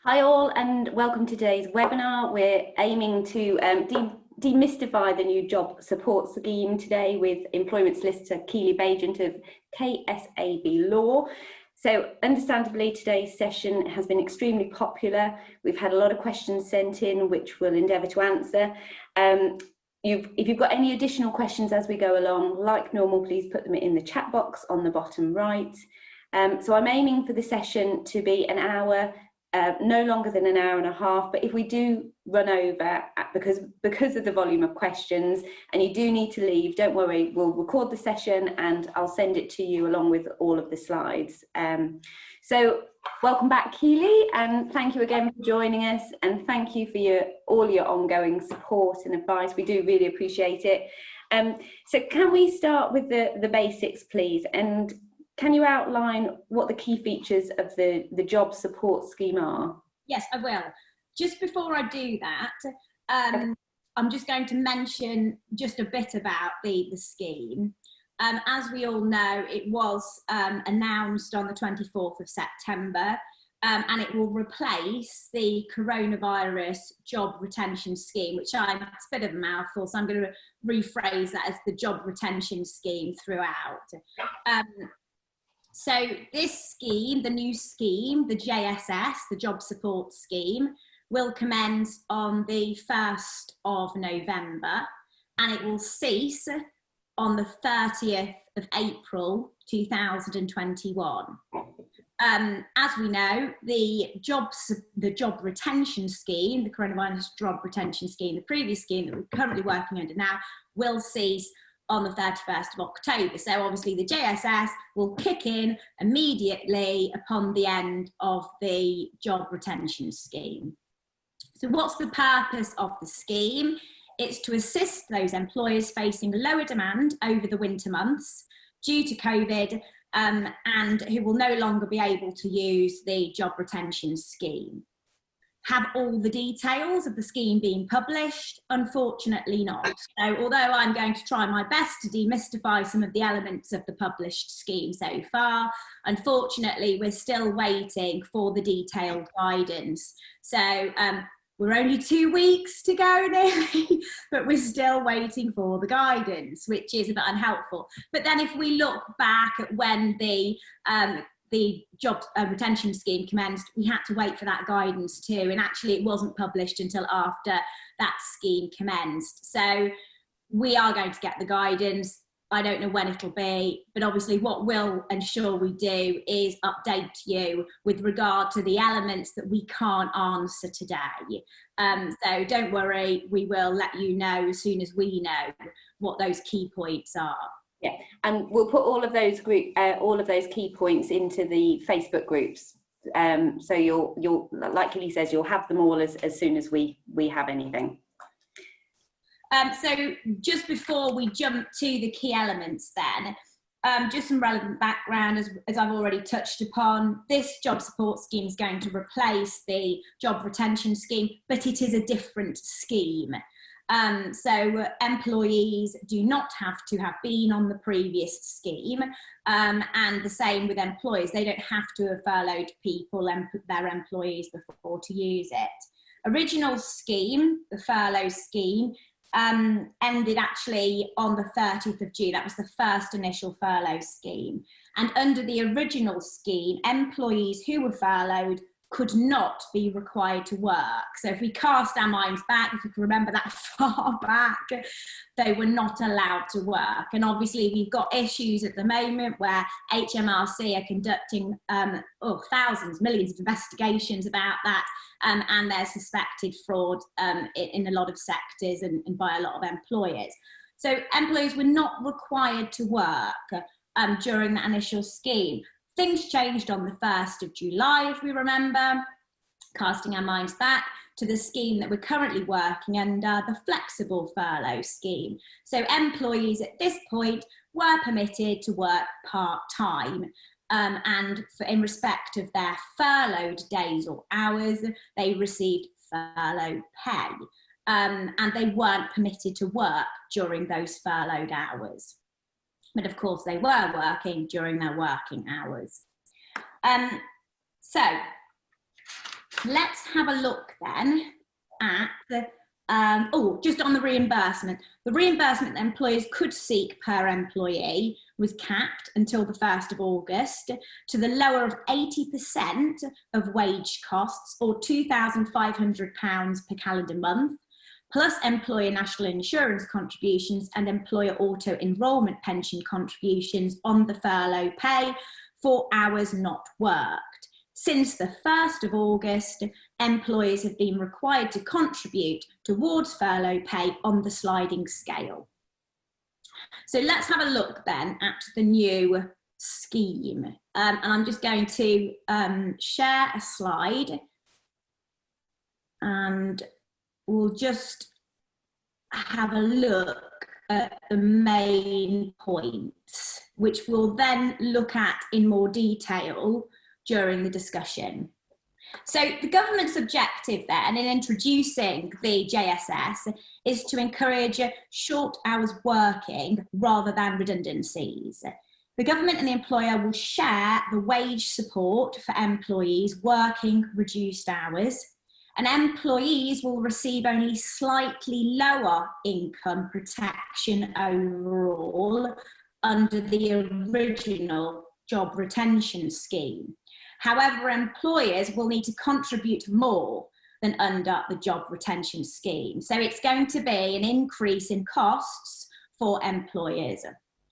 Hi all, and welcome to today's webinar. We're aiming to demystify the new job support scheme today with employment solicitor Keeley Baigent of KSAB Law. So understandably, today's session has been extremely popular. We've had a lot of questions sent in, which we'll endeavour to answer. If you've got any additional questions as we go along, like normal, please put them in the chat box on the bottom right. So I'm aiming for the session to be an hour, no longer than an hour and a half, but if we do run over because of the volume of questions and you do need to leave, don't worry, we'll record the session and I'll send it to you along with all of the slides. So welcome back, Keeley, and thank you again for joining us, and thank you for all your ongoing support and advice. We do really appreciate it. So can we start with the basics, please? And can you outline what the key features of the job support scheme are? Yes, I will. Just before I do that, I'm just going to mention just a bit about the scheme. As we all know, it was announced on the 24th of September, and it will replace the coronavirus job retention scheme, which it's a bit of a mouthful, so I'm going to rephrase that as the job retention scheme throughout. So this scheme, the new scheme, the JSS, the job support scheme, will commence on the 1st of November, and it will cease on the 30th of April 2021. As we know, the job retention scheme, the coronavirus job retention scheme, the previous scheme that we're currently working under now, will cease on the 31st of October. So obviously the JSS will kick in immediately upon the end of the job retention scheme. So what's the purpose of the scheme? It's to assist those employers facing lower demand over the winter months due to COVID, and who will no longer be able to use the job retention scheme. Have all the details of the scheme been published? Unfortunately not. So although I'm going to try my best to demystify some of the elements of the published scheme so far, unfortunately we're still waiting for the detailed guidance. So we're only 2 weeks to go nearly, but we're still waiting for the guidance, which is a bit unhelpful. But then if we look back at when the job retention scheme commenced, we had to wait for that guidance too, and actually it wasn't published until after that scheme commenced. So we are going to get the guidance. I don't know when it'll be, but obviously what we'll ensure we do is update you with regard to the elements that we can't answer today. So don't worry, we will let you know as soon as we know what those key points are. Yeah, and we'll put all of those key points into the Facebook groups. So you'll like Keeley says, you'll have them all as soon as we have anything. So just before we jump to the key elements then, just some relevant background as I've already touched upon. This job support scheme is going to replace the job retention scheme, but it is a different scheme. So employees do not have to have been on the previous scheme, and the same with employers. They don't have to have furloughed people and their employees before to use it. Original scheme, the furlough scheme, ended actually on the 30th of June. That was the first initial furlough scheme. And under the original scheme, employees who were furloughed could not be required to work. So if we cast our minds back, if we can remember that far back, they were not allowed to work. And obviously we've got issues at the moment where HMRC are conducting thousands, millions of investigations about that, and there's suspected fraud in a lot of sectors and by a lot of employers. So employees were not required to work during that initial scheme. Things changed on the 1st of July, if we remember, casting our minds back to the scheme that we're currently working under, the flexible furlough scheme. So employees at this point were permitted to work part-time, and in respect of their furloughed days or hours, they received furlough pay, and they weren't permitted to work during those furloughed hours. But of course they were working during their working hours. So let's have a look then at the, just on the reimbursement. The reimbursement that employers could seek per employee was capped until the 1st of August to the lower of 80% of wage costs, or £2,500 per calendar month, plus employer national insurance contributions and employer auto enrolment pension contributions on the furlough pay for hours not worked. Since the 1st of August, employers have been required to contribute towards furlough pay on the sliding scale. So let's have a look then at the new scheme. And I'm just going to share a slide, and we'll just have a look at the main points, which we'll then look at in more detail during the discussion. So the government's objective then in introducing the JSS is to encourage short hours working rather than redundancies. The government and the employer will share the wage support for employees working reduced hours, and employees will receive only slightly lower income protection overall under the original job retention scheme. However, employers will need to contribute more than under the job retention scheme. So it's going to be an increase in costs for employers.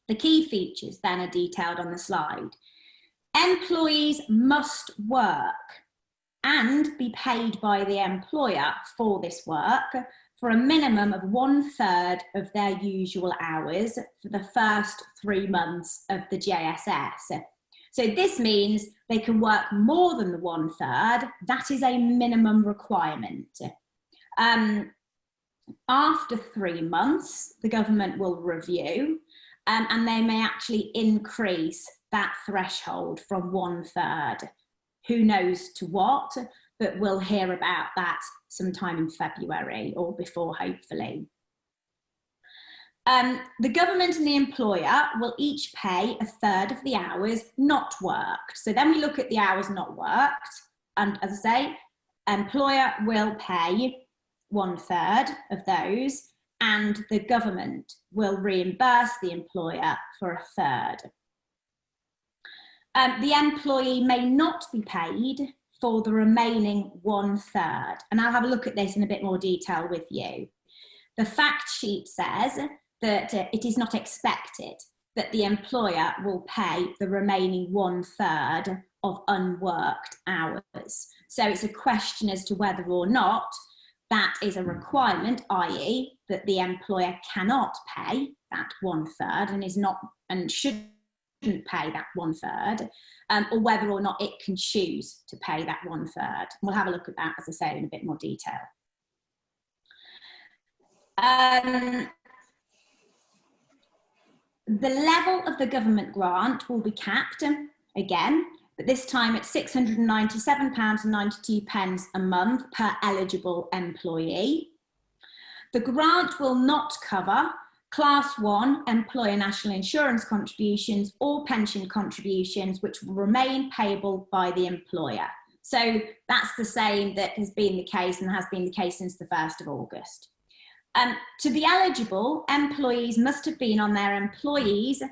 The key features then are detailed on the slide. Employees must work and be paid by the employer for this work for a minimum of 1/3 of their usual hours for the first 3 months of the JSS. So this means they can work more than the 1/3. That is a minimum requirement. After 3 months, the government will review and they may actually increase that threshold from 1/3. Who knows to what, but we'll hear about that sometime in February or before, hopefully. The government and the employer will each pay 1/3 of the hours not worked. So then we look at the hours not worked, and as I say, employer will pay 1/3 of those, and the government will reimburse the employer for 1/3. The employee may not be paid for the remaining 1/3, and I'll have a look at this in a bit more detail with you. The fact sheet says that it is not expected that the employer will pay the remaining 1/3 of unworked hours. So it's a question as to whether or not that is a requirement, i.e. that the employer cannot pay that 1/3 and is not and shouldn't pay that 1/3, or whether or not it can choose to pay that 1/3. We'll have a look at that, as I say, in a bit more detail. The level of the government grant will be capped again, but this time at £697.92 a month per eligible employee. The grant will not cover Class 1 employer national insurance contributions or pension contributions, which will remain payable by the employer. So that's the same that has been the case and has been the case since the 1st of August. To be eligible, employees must have been on their employer's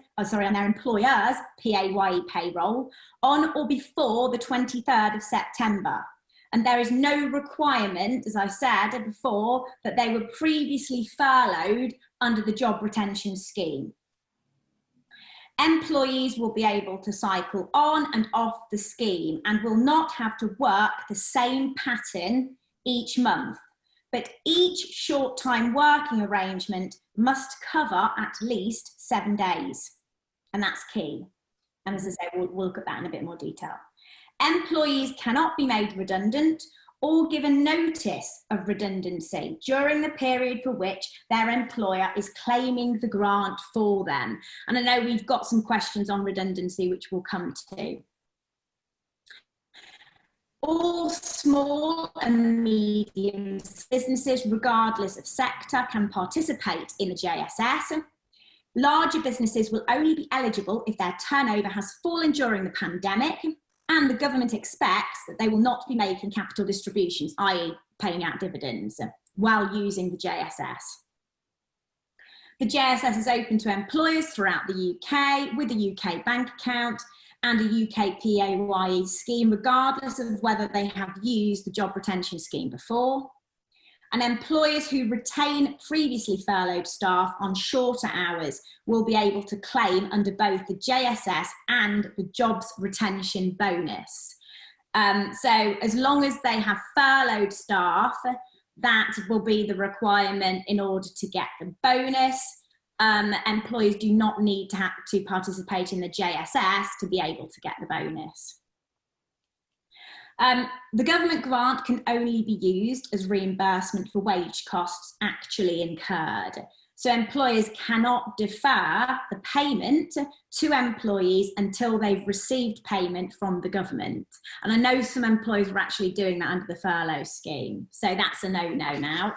PAYE payroll on or before the 23rd of September. And there is no requirement, as I said before, that they were previously furloughed under the job retention scheme. Employees will be able to cycle on and off the scheme and will not have to work the same pattern each month. But each short-time working arrangement must cover at least 7 days. And that's key. And as I say, we'll look at that in a bit more detail. Employees cannot be made redundant or given notice of redundancy during the period for which their employer is claiming the grant for them. And I know we've got some questions on redundancy, which we'll come to. All small and medium businesses, regardless of sector, can participate in the JSS. Larger businesses will only be eligible if their turnover has fallen during the pandemic and the government expects that they will not be making capital distributions, i.e. paying out dividends, while using the JSS. The JSS is open to employers throughout the UK with a UK bank account and a UK PAYE scheme, regardless of whether they have used the job retention scheme before. And employers who retain previously furloughed staff on shorter hours will be able to claim under both the JSS and the jobs retention bonus. So as long as they have furloughed staff, that will be the requirement in order to get the bonus. Employees do not need to have to participate in the JSS to be able to get the bonus. The government grant can only be used as reimbursement for wage costs actually incurred. So employers cannot defer the payment to employees until they've received payment from the government. And I know some employers are actually doing that under the furlough scheme. So that's a no-no now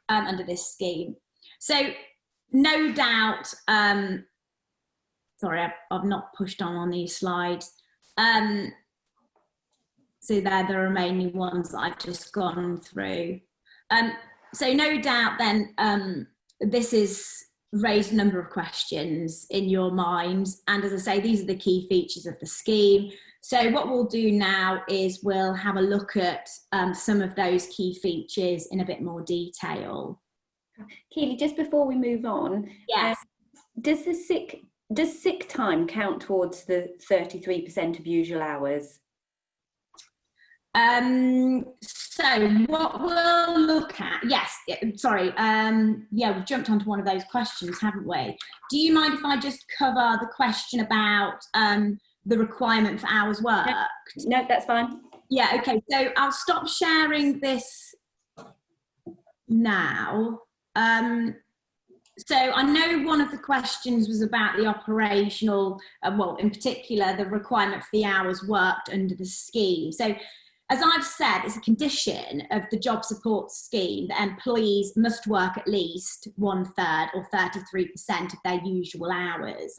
under this scheme. So no doubt, sorry, I've not pushed on these slides. So they're the remaining ones that I've just gone through. So no doubt then, this has raised a number of questions in your minds. And as I say, these are the key features of the scheme. So what we'll do now is we'll have a look at some of those key features in a bit more detail. Keeley, just before we move on, yes. Does sick time count towards the 33% of usual hours? So what we'll look at, yes, sorry, yeah, we've jumped onto one of those questions, haven't we? Do you mind if I just cover the question about the requirement for hours worked? No, that's fine. Yeah, okay, so I'll stop sharing this now. So I know one of the questions was about the operational, well, in particular, the requirement for the hours worked under the scheme. So as I've said, it's a condition of the job support scheme that employees must work at least 1/3 or 33% of their usual hours.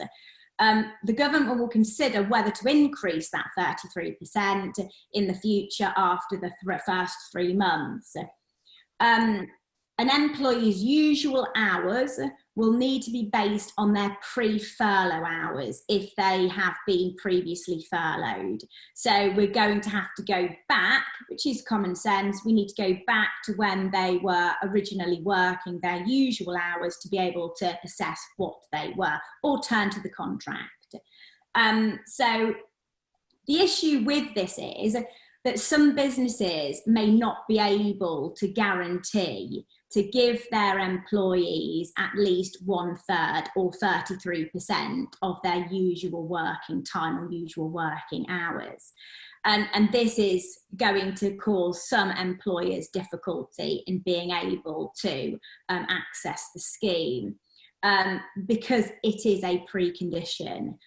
The government will consider whether to increase that 33% in the future after the first 3 months. An employee's usual hours will need to be based on their pre-furlough hours if they have been previously furloughed. So we're going to have to go back, which is common sense. We need to go back to when they were originally working their usual hours to be able to assess what they were, or turn to the contract. So the issue with this is that some businesses may not be able to guarantee to give their employees at least 1/3 or 33% of their usual working time or usual working hours. And this is going to cause some employers difficulty in being able to access the scheme because it is a precondition.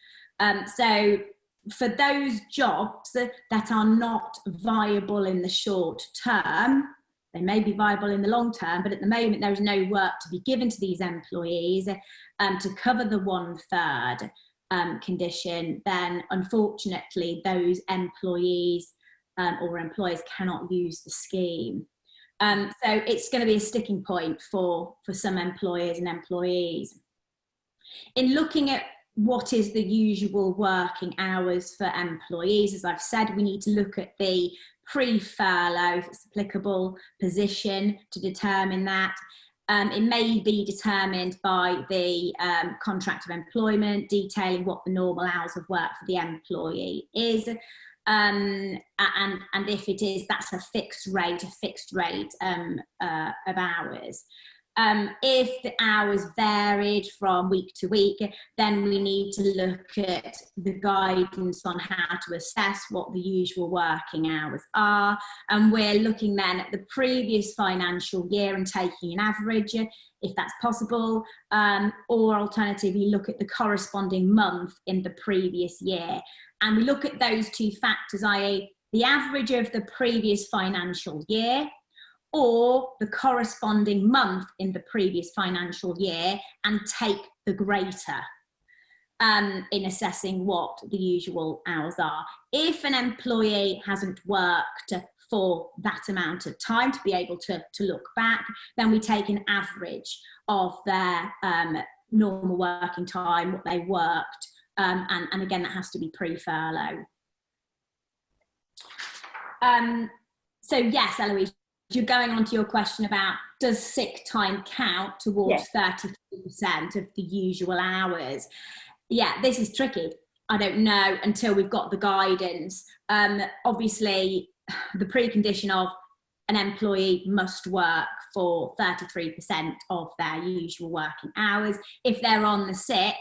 So for those jobs that are not viable in the short term, they may be viable in the long term, but at the moment there is no work to be given to these employees to cover the 1/3 condition, then unfortunately those employees or employers cannot use the scheme. So it's going to be a sticking point for some employers and employees. In looking at what is the usual working hours for employees, as I've said, we need to look at the pre-furlough, if it's applicable, position to determine that. It may be determined by the contract of employment detailing what the normal hours of work for the employee is. And if it is, that's a fixed rate of hours. If the hours varied from week to week, then we need to look at the guidance on how to assess what the usual working hours are. And we're looking then at the previous financial year and taking an average, if that's possible, or alternatively look at the corresponding month in the previous year. And we look at those two factors, i.e. the average of the previous financial year, or the corresponding month in the previous financial year, and take the greater. in assessing what the usual hours are. If an employee hasn't worked for that amount of time to be able to look back, then we take an average of their normal working time, what they worked, and again, that has to be pre-furlough. So yes, Eloise, you're going on to your question about, does sick time count towards 33% of the usual hours? Yeah, this is tricky. I don't know until we've got the guidance. Obviously, the precondition of an employee must work for 33% of their usual working hours. If they're on the sick,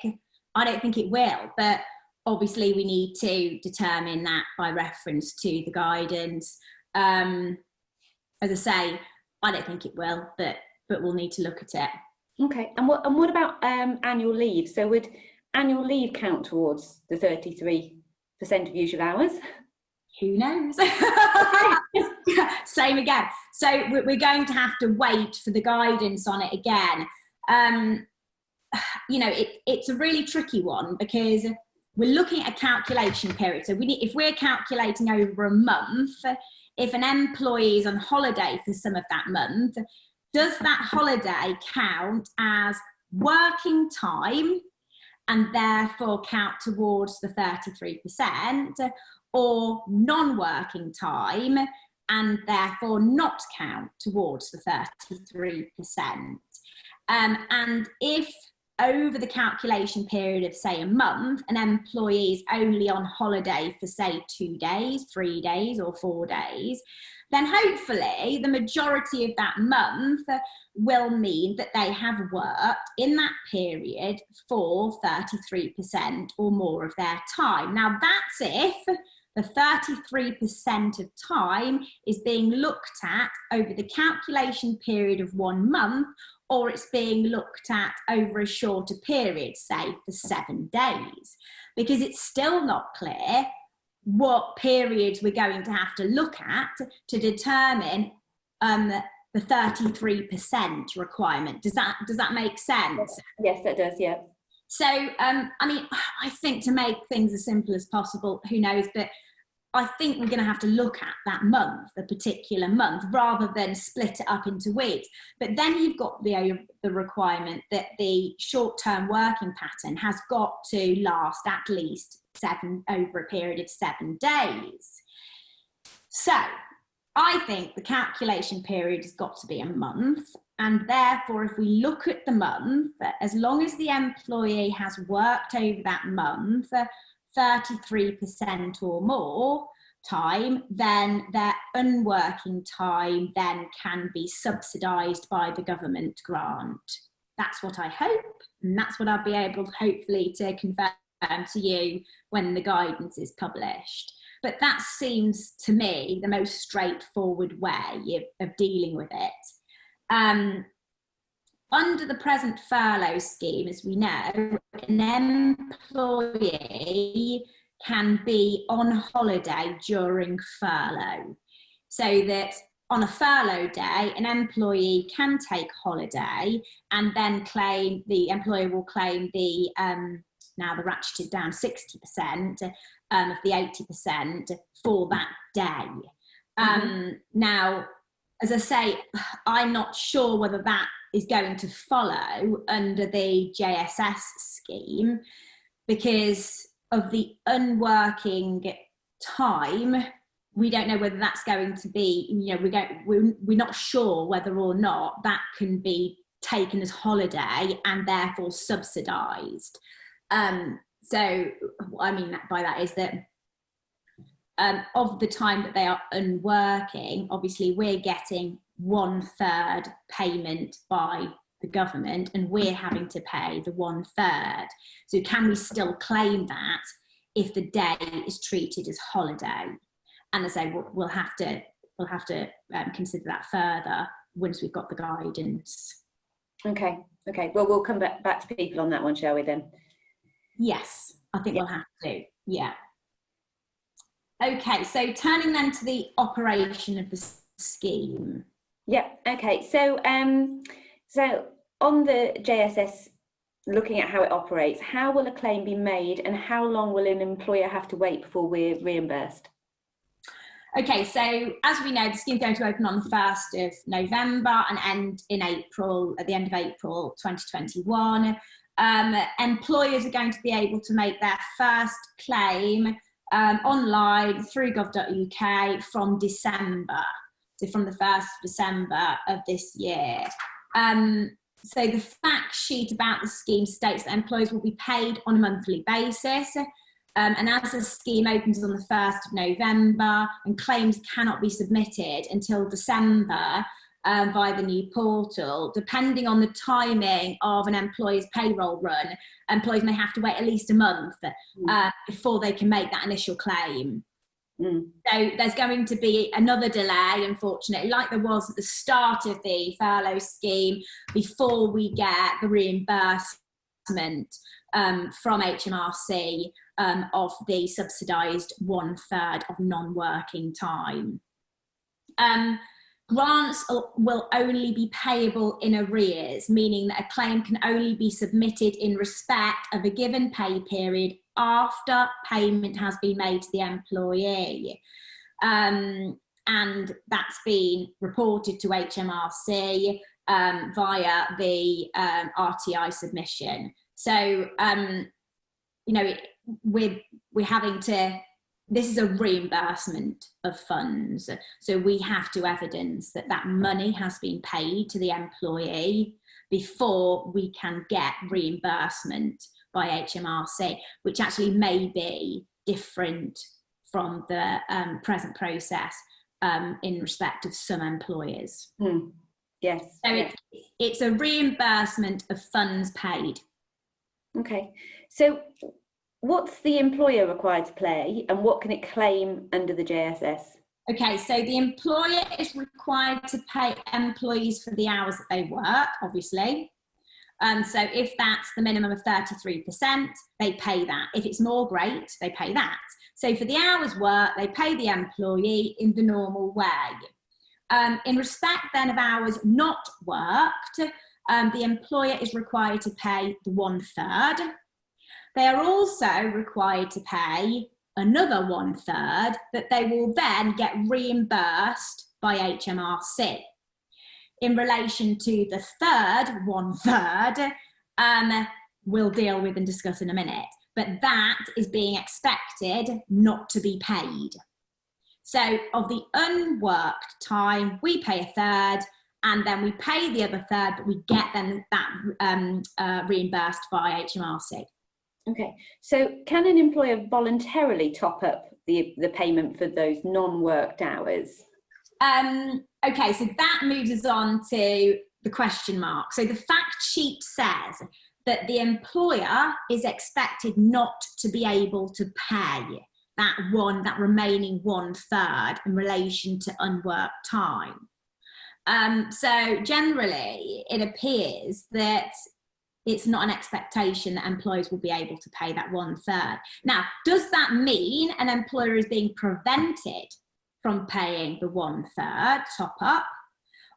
I don't think it will, but obviously we need to determine that by reference to the guidance. As I say, I don't think it will, but we'll need to look at it. Okay, and what about annual leave? So would annual leave count towards the 33% of usual hours? Who knows? Same again. So we're going to have to wait for the guidance on it again. You know, it's a really tricky one because we're looking at a calculation period. So if we're calculating over a month, if an employee is on holiday for some of that month, does that holiday count as working time and therefore count towards the 33%, or non-working time and therefore not count towards the 33%? And if over the calculation period of, say, a month, an employee is only on holiday for, say, 2 days, 3 days, or 4 days, then hopefully the majority of that month will mean that they have worked in that period for 33% or more of their time. Now, that's if the 33% of time is being looked at over the calculation period of 1 month, or it's being looked at over a shorter period, say for 7 days, because it's still not clear what periods we're going to have to look at to determine the 33% requirement. Does that make sense? Yes, that does, yeah. So, I mean, I think to make things as simple as possible, who knows, but I think we're going to have to look at that month, the particular month, rather than split it up into weeks. But then you've got the requirement that the short-term working pattern has got to last at least over a period of 7 days. So I think the calculation period has got to be a month. And therefore, if we look at the month, as long as the employee has worked over that month 33% or more time, then their unworking time then can be subsidised by the government grant. That's what I hope, and that's what I'll be able to hopefully to confirm to you when the guidance is published. But that seems to me the most straightforward way of dealing with it. Under the present furlough scheme, as we know, an employee can be on holiday during furlough. So that on a furlough day, an employee can take holiday and then claim, the employer will claim the, now the ratcheted down 60% of the 80% for that day. Now, as I say, I'm not sure whether that is going to follow under the JSS scheme because of the unworking time. We don't know whether that's going to be, you know, we're not sure whether or not that can be taken as holiday and therefore subsidised. So what I mean by that is that of the time that they are unworking, obviously we're getting 1/3 payment by the government and we're having to pay the 1/3. So can we still claim that if the day is treated as holiday? And as I say, we'll have to consider that further once we've got the guidance. Okay. Well, we'll come back to people on that one, shall we then? Yes, I think we'll have to. Yeah. Okay, so turning then to the operation of the scheme. Yeah. Okay. So, so on the JSS looking at how it operates, how will a claim be made and how long will an employer have to wait before we're reimbursed? Okay, so as we know, the scheme's going to open on the 1st of November and end in April, at the end of April 2021. Employers are going to be able to make their first claim online through gov.uk from December, so from the 1st of December of this year. So the fact sheet about the scheme states that employers will be paid on a monthly basis. And as the scheme opens on the 1st of November and claims cannot be submitted until December via the new portal, depending on the timing of an employer's payroll run, employers may have to wait at least a month before they can make that initial claim. So there's going to be another delay, unfortunately, like there was at the start of the furlough scheme, before we get the reimbursement from HMRC of the subsidised 1/3 of non-working time. Grants will only be payable in arrears, meaning that a claim can only be submitted in respect of a given pay period after payment has been made to the employee. And that's been reported to HMRC via the RTI submission. So, you know, we're having to, this is a reimbursement of funds. So we have to evidence that that money has been paid to the employee before we can get reimbursement by HMRC, which actually may be different from the present process in respect of some employers. Yes. So it's a reimbursement of funds paid. Okay. So what's the employer required to pay and what can it claim under the JSS? Okay, so the employer is required to pay employees for the hours that they work, obviously. So if that's the minimum of 33%, they pay that. If it's more, great, they pay that. So for the hours worked, they pay the employee in the normal way. In respect then of hours not worked, the employer is required to pay the 1/3. They are also required to pay another 1/3 that they will then get reimbursed by HMRC. In relation to the third 1/3, we'll deal with and discuss in a minute, but that is being expected not to be paid. So of the unworked time, we pay 1/3, and then we pay the other 1/3, but we get then that reimbursed by HMRC. Okay, so can an employer voluntarily top up the payment for those non-worked hours? Okay, so that moves us on to the question mark. So the fact sheet says that the employer is expected not to be able to pay that remaining 1/3 in relation to unworked time. So generally, it appears that it's not an expectation that employers will be able to pay that 1/3. Now, does that mean an employer is being prevented from paying the 1/3 top up?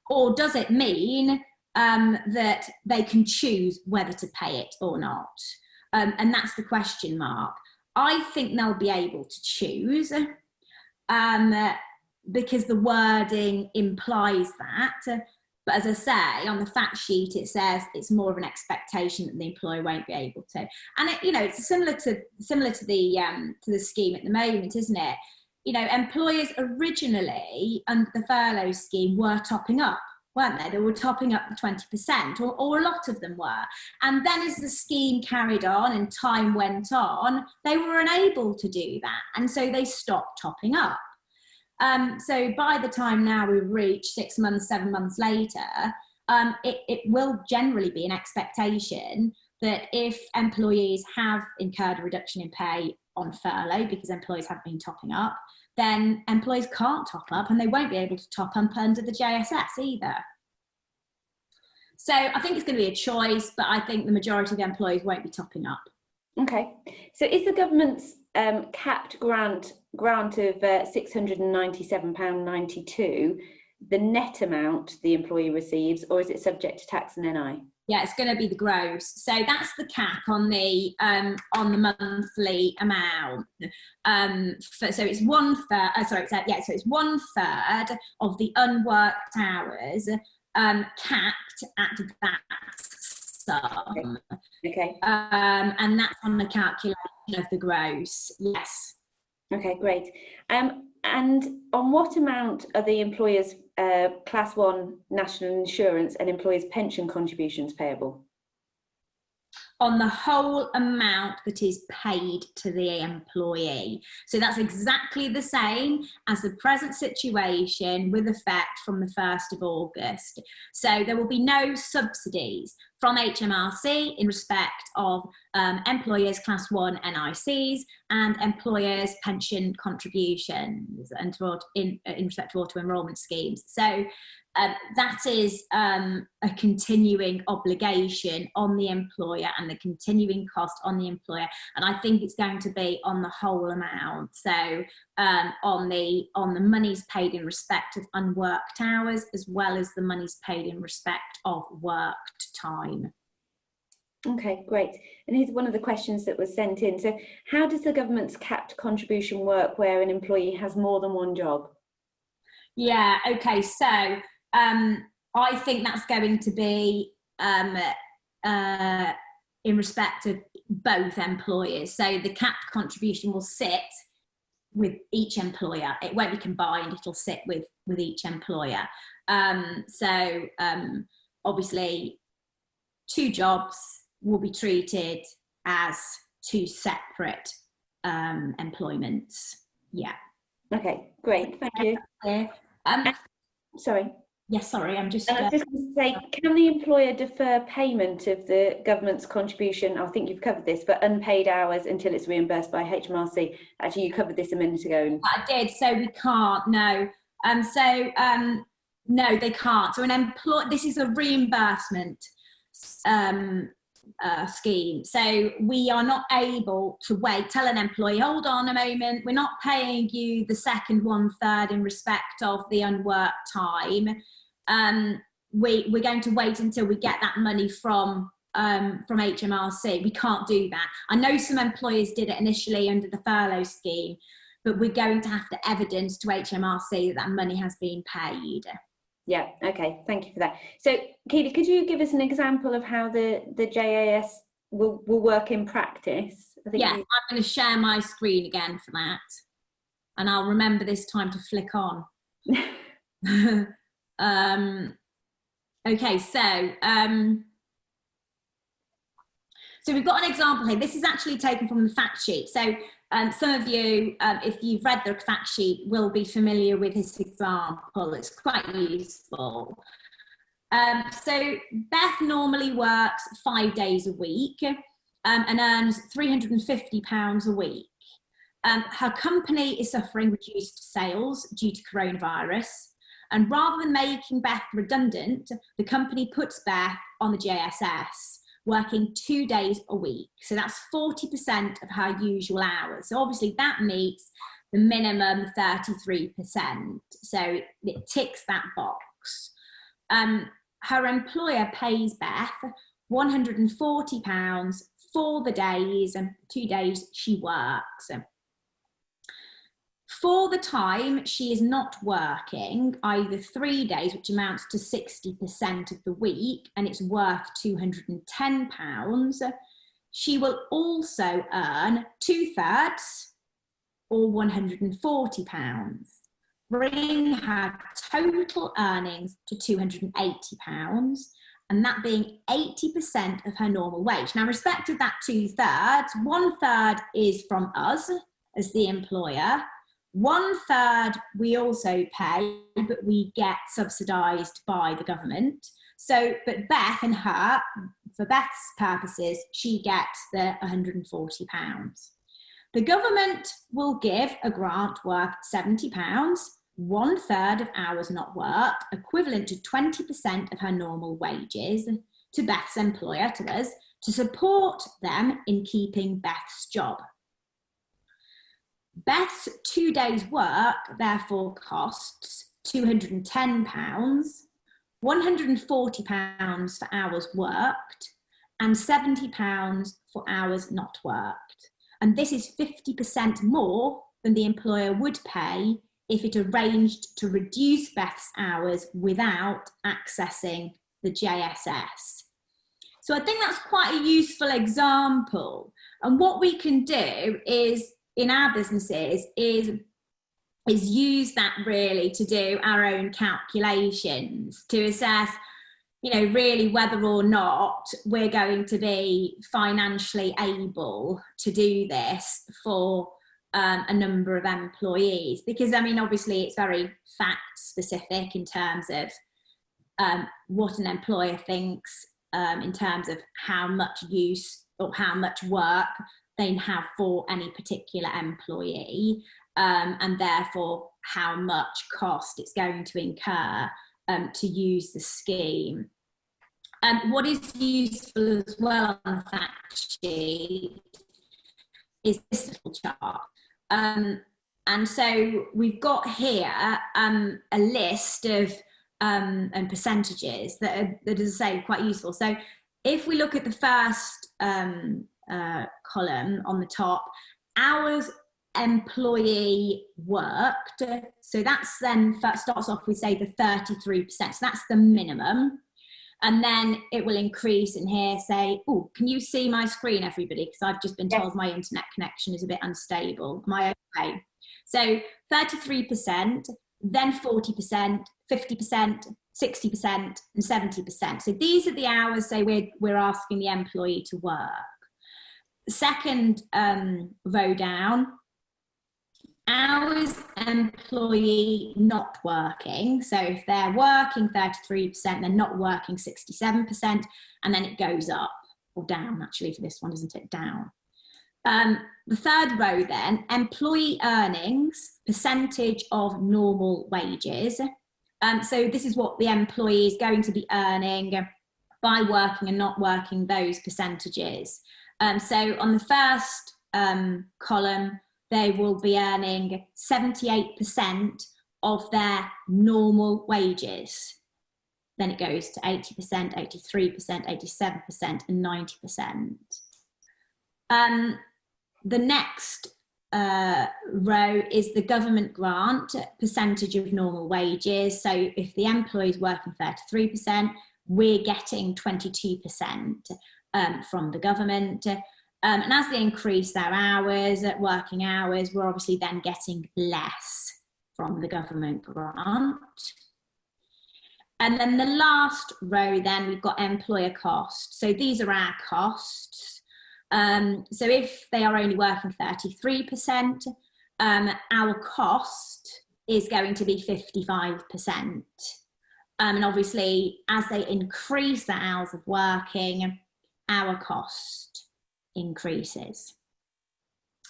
Or does it mean that they can choose whether to pay it or not? And that's the question mark. I think they'll be able to choose because the wording implies that. But as I say, on the fact sheet, it says it's more of an expectation that the employer won't be able to. And it, you know, it's similar to the scheme at the moment, isn't it? You know, employers originally under the furlough scheme were topping up, weren't they? They were topping up the 20%, or a lot of them were. And then as the scheme carried on and time went on, they were unable to do that. And so they stopped topping up. So by the time now we've reached 6 months, 7 months later, it will generally be an expectation that if employees have incurred a reduction in pay on furlough because employees haven't been topping up, then employees can't top up and they won't be able to top up under the JSS either. So I think it's going to be a choice, but I think the majority of employees won't be topping up. Okay, so is the government's capped grant of £697.92, the net amount the employee receives, or is it subject to tax and NI? Yeah, it's going to be the gross. So that's the cap on the monthly amount. So it's 1/3. So it's 1/3 of the unworked hours, capped at that sum. Okay. And that's on the calculation of the gross. Yes. Okay, great. And on what amount are the employer's Class 1 national insurance and employer's pension contributions payable? On the whole amount that is paid to the employee. So that's exactly the same as the present situation with effect from the 1st of August. So there will be no subsidies from HMRC in respect of employers' Class 1 NICs and employers' pension contributions and in respect to auto-enrolment schemes. So that is a continuing obligation on the employer and the continuing cost on the employer, and I think it's going to be on the whole amount. So on the monies paid in respect of unworked hours, as well as the monies paid in respect of worked time. Okay, great. And here's one of the questions that was sent in. So how does the government's capped contribution work where an employee has more than one job? Yeah, okay, so I think that's going to be in respect of both employers. So the capped contribution will sit with each employer. It won't be combined, it'll sit with each employer. Obviously, 2 jobs will be treated as 2 separate employments. Yeah. Okay, great, thank you. Sorry. Yes, sorry, I'm just... I was just going to say, can the employer defer payment of the government's contribution? I think you've covered this, but unpaid hours until it's reimbursed by HMRC. Actually, you covered this a minute ago. I did, so we can't, no. No, they can't. So this is a reimbursement scheme. So we are not able to tell an employee, hold on a moment, we're not paying you the second 1/3 in respect of the unworked time. We're going to wait until we get that money from HMRC. We can't do that. I know some employers did it initially under the furlough scheme, but we're going to have to evidence to HMRC that money has been paid. Yeah, okay, thank you for that. So, Keeley, could you give us an example of how the JAS will work in practice? I'm going to share my screen again for that. And I'll remember this time to flick on. Okay, so we've got an example here. This is actually taken from the fact sheet. So some of you, if you've read the fact sheet, will be familiar with this example. It's quite useful. So Beth normally works 5 days a week and earns £350 a week. Her company is suffering reduced sales due to coronavirus. And rather than making Beth redundant, the company puts Beth on the JSS, working 2 days a week. So that's 40% of her usual hours. So obviously that meets the minimum 33%. So it ticks that box. Her employer pays Beth £140 for the 2 days she works. For the time she is not working, either 3 days, which amounts to 60% of the week, and it's worth £210, she will also earn 2/3 or £140, bringing her total earnings to £280, and that being 80% of her normal wage. Now, in respect of that 2/3, 1/3 is from us as the employer. 1/3 we also pay, but we get subsidised by the government. So, but Beth and her, for Beth's purposes, she gets the £140. The government will give a grant worth £70, 1/3 of hours not worked, equivalent to 20% of her normal wages, to Beth's employer, to us, to support them in keeping Beth's job. Beth's 2 days' work therefore costs £210, £140 for hours worked, and £70 for hours not worked. And this is 50% more than the employer would pay if it arranged to reduce Beth's hours without accessing the JSS. So I think that's quite a useful example. And what we can do is, in our businesses, is use that really to do our own calculations, to assess, really whether or not we're going to be financially able to do this for a number of employees. Because, obviously it's very fact specific in terms of what an employer thinks in terms of how much use or how much work they have for any particular employee, and therefore how much cost it's going to incur to use the scheme. What is useful as well on the fact sheet is this little chart. And so we've got here a list of and percentages that is, I say, quite useful. So if we look at the first column on the top, hours employee worked, so that's then starts off with, say, the 33%, so that's the minimum. And then it will increase in here, say, oh, can you see my screen, everybody? Because I've just been told my internet connection is a bit unstable. Am I okay? So 33%, then 40%, 50%, 60%, and 70%. So these are the hours, say, we're asking the employee to work. Second row down, hours employee not working. So if they're working 33%, they're not working 67%, and then it goes up, or down actually for this one, isn't it? Down. The third row then, employee earnings, percentage of normal wages. So this is what the employee is going to be earning by working and not working, those percentages. So on the first column, they will be earning 78% of their normal wages. Then it goes to 80%, 83%, 87%, and 90%. The next row is the government grant, percentage of normal wages. So if the employee is working 33%, we're getting 22% from the government. And as they increase their hours, working hours, we're obviously then getting less from the government grant. And then the last row then, we've got employer costs. So these are our costs. So if they are only working 33%, our cost is going to be 55%. And obviously, as they increase their hours of working, our cost increases.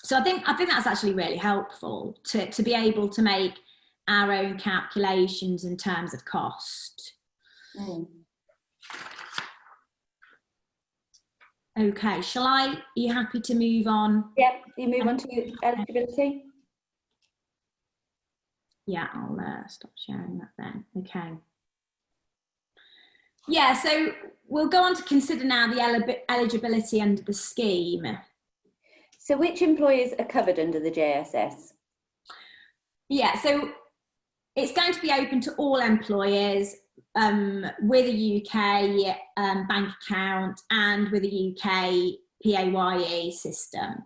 So I think that's actually really helpful to be able to make our own calculations in terms of cost. Okay, are you happy to move on? Yep, you move on to eligibility. Yeah, I'll stop sharing that then. Okay. Yeah, so we'll go on to consider now the eligibility under the scheme. So which employers are covered under the JSS? Yeah, so it's going to be open to all employers with a UK bank account and with a UK PAYE system,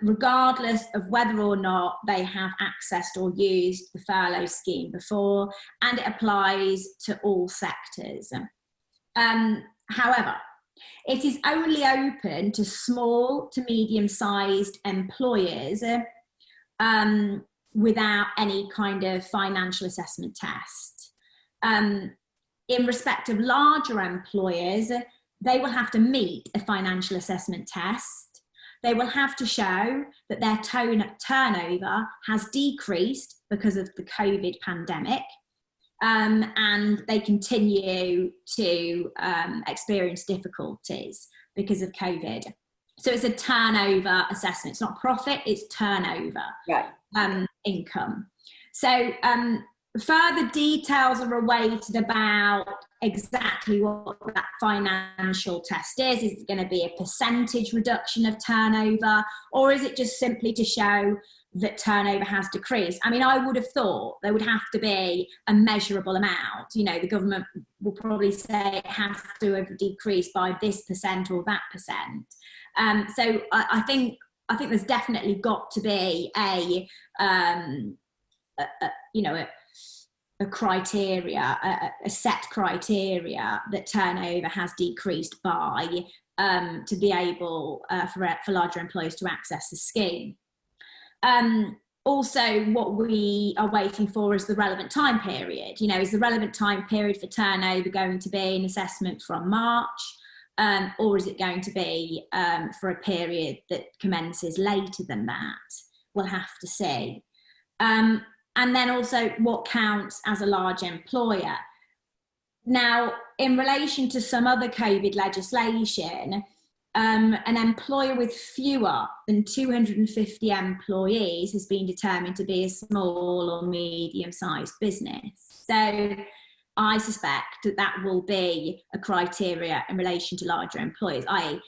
regardless of whether or not they have accessed or used the furlough scheme before, and it applies to all sectors. However, it is only open to small to medium-sized employers without any kind of financial assessment test. In respect of larger employers, they will have to meet a financial assessment test. They will have to show that their turnover has decreased because of the COVID pandemic, and they continue to experience difficulties because of COVID. So it's a turnover assessment. It's not profit, it's turnover, income. So further details are awaited about exactly what that financial test is. Is it going to be a percentage reduction of turnover, or is it just simply to show that turnover has decreased? I mean, I would have thought there would have to be a measurable amount. You know, the government will probably say it has to have decreased by this percent or that percent. So I think there's definitely got to be a criteria, a set criteria that turnover has decreased by to be able for larger employers to access the scheme. Also, what we are waiting for is the relevant time period. You know, is the relevant time period for turnover going to be an assessment from March, or is it going to be for a period that commences later than that? We'll have to see. And then also what counts as a large employer. Now, in relation to some other COVID legislation, an employer with fewer than 250 employees has been determined to be a small or medium-sized business. So I suspect that will be a criteria in relation to larger employers, i.e.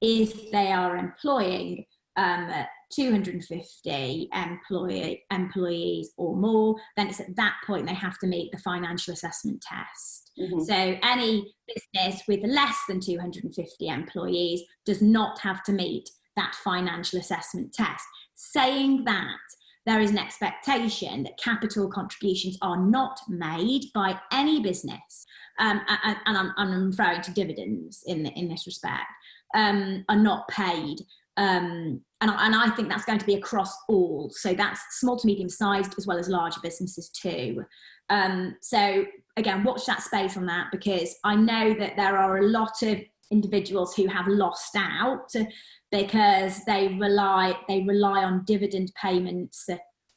if they are employing 250 employees or more, then it's at that point they have to meet the financial assessment test. Mm-hmm. So any business with less than 250 employees does not have to meet that financial assessment test. Saying that, there is an expectation that capital contributions are not made by any business, and I'm referring to dividends in this respect, are not paid. And I think that's going to be across all. So that's small to medium sized as well as larger businesses too. So again, watch that space on that, because I know that there are a lot of individuals who have lost out because they rely on dividend payments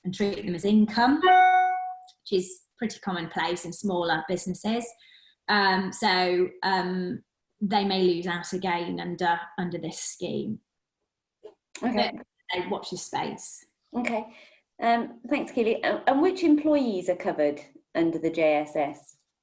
and treat them as income, which is pretty commonplace in smaller businesses. So they may lose out again under this scheme. Okay. But watch this space. Okay. Thanks, Keeley. And which employees are covered under the JSS?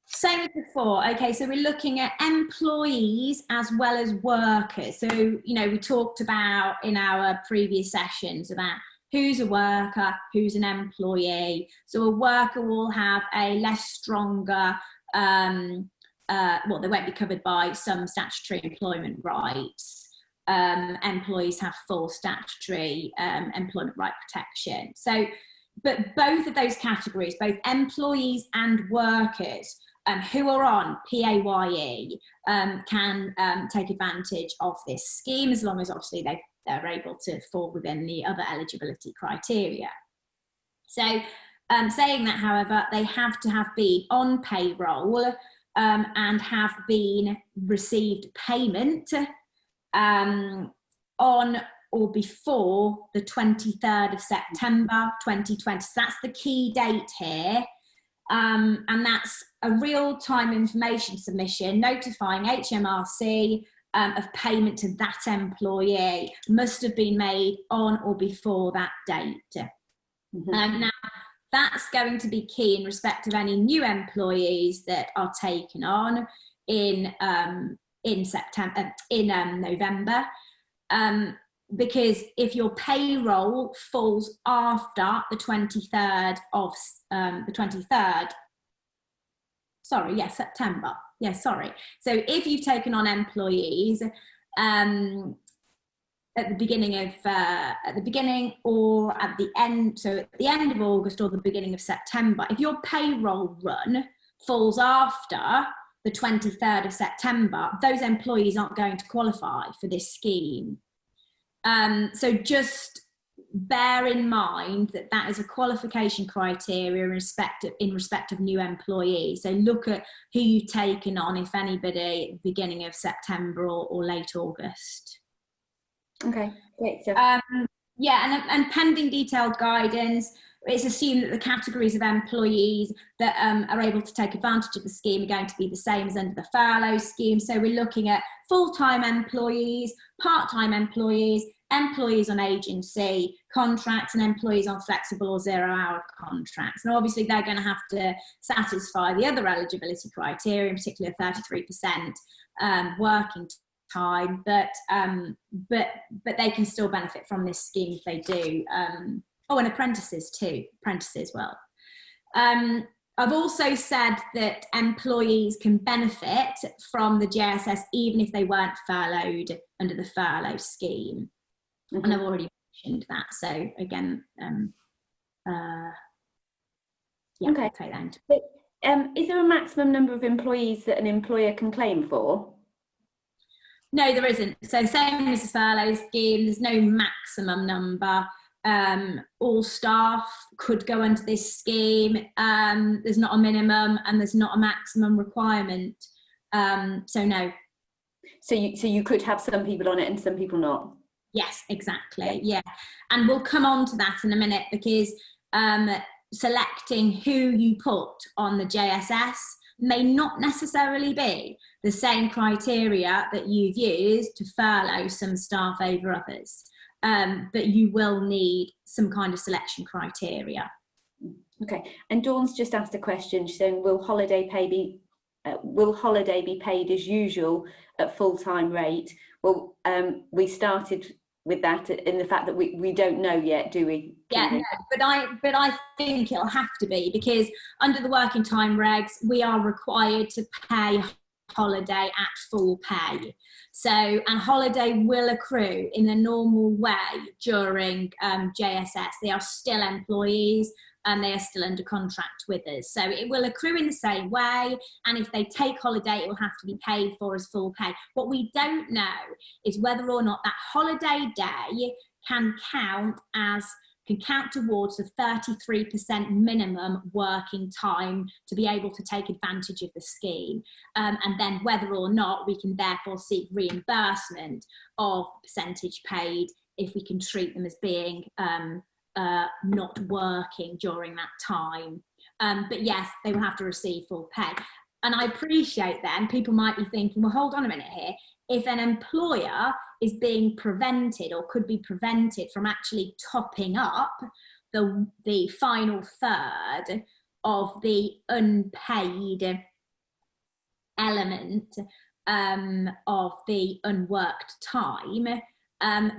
Same as before. Okay, so we're looking at employees as well as workers. So, you know, we talked about in our previous sessions about who's a worker, who's an employee. So a worker will have a less stronger, they won't be covered by some statutory employment rights. Employees have full statutory employment right protection. So, but both of those categories, both employees and workers who are on PAYE can take advantage of this scheme, as long as obviously they're able to fall within the other eligibility criteria. So saying that, however, they have to have been on payroll and have been received payment on or before the 23rd of September 2020. So that's the key date here. And that's a real-time information submission notifying HMRC of payment to that employee must have been made on or before that date. Mm-hmm. Now, that's going to be key in respect of any new employees that are taken on in November, because if your payroll falls after the 23rd of September. So if you've taken on employees at the beginning or at the end, so at the end of August or the beginning of September, if your payroll run falls after the 23rd of September, those employees aren't going to qualify for this scheme. So just bear in mind that that is a qualification criteria in respect of new employees. So look at who you've taken on, if anybody, at the beginning of September or late August. Okay, great. So and pending detailed guidance, it's assumed that the categories of employees that are able to take advantage of the scheme are going to be the same as under the furlough scheme. So we're looking at full-time employees, part-time employees, employees on agency contracts and employees on flexible or 0-hour contracts. And obviously they're going to have to satisfy the other eligibility criteria, in particular 33% working time, but they can still benefit from this scheme if they do. And apprentices too, well. I've also said that employees can benefit from the JSS even if they weren't furloughed under the furlough scheme. Mm-hmm. And I've already mentioned that. So again, okay. I'll take that. But, is there a maximum number of employees that an employer can claim for? No, there isn't. So same as the furlough scheme, there's no maximum number. All staff could go under this scheme. There's not a minimum and there's not a maximum requirement. So no. So you could have some people on it and some people not? Yes, exactly. Yeah. And we'll come on to that in a minute, because selecting who you put on the JSS may not necessarily be the same criteria that you've used to furlough some staff over others. But you will need some kind of selection criteria. Okay, and Dawn's just asked a question. She's saying, will holiday be paid as usual at full-time rate? Well, we started with that in the fact that we don't know yet, do we? Yeah, no, but I think it'll have to be, because under the working time regs, we are required to pay holiday at full pay. So, and holiday will accrue in the normal way during JSS. They are still employees and they are still under contract with us. So it will accrue in the same way. And if they take holiday, it will have to be paid for as full pay. What we don't know is whether or not that holiday day can count towards the 33% minimum working time to be able to take advantage of the scheme. And then whether or not we can therefore seek reimbursement of percentage paid if we can treat them as being not working during that time. But yes, they will have to receive full pay. And I appreciate then people might be thinking, well, hold on a minute here. If an employer is being prevented or could be prevented from actually topping up the final third of the unpaid element of the unworked time,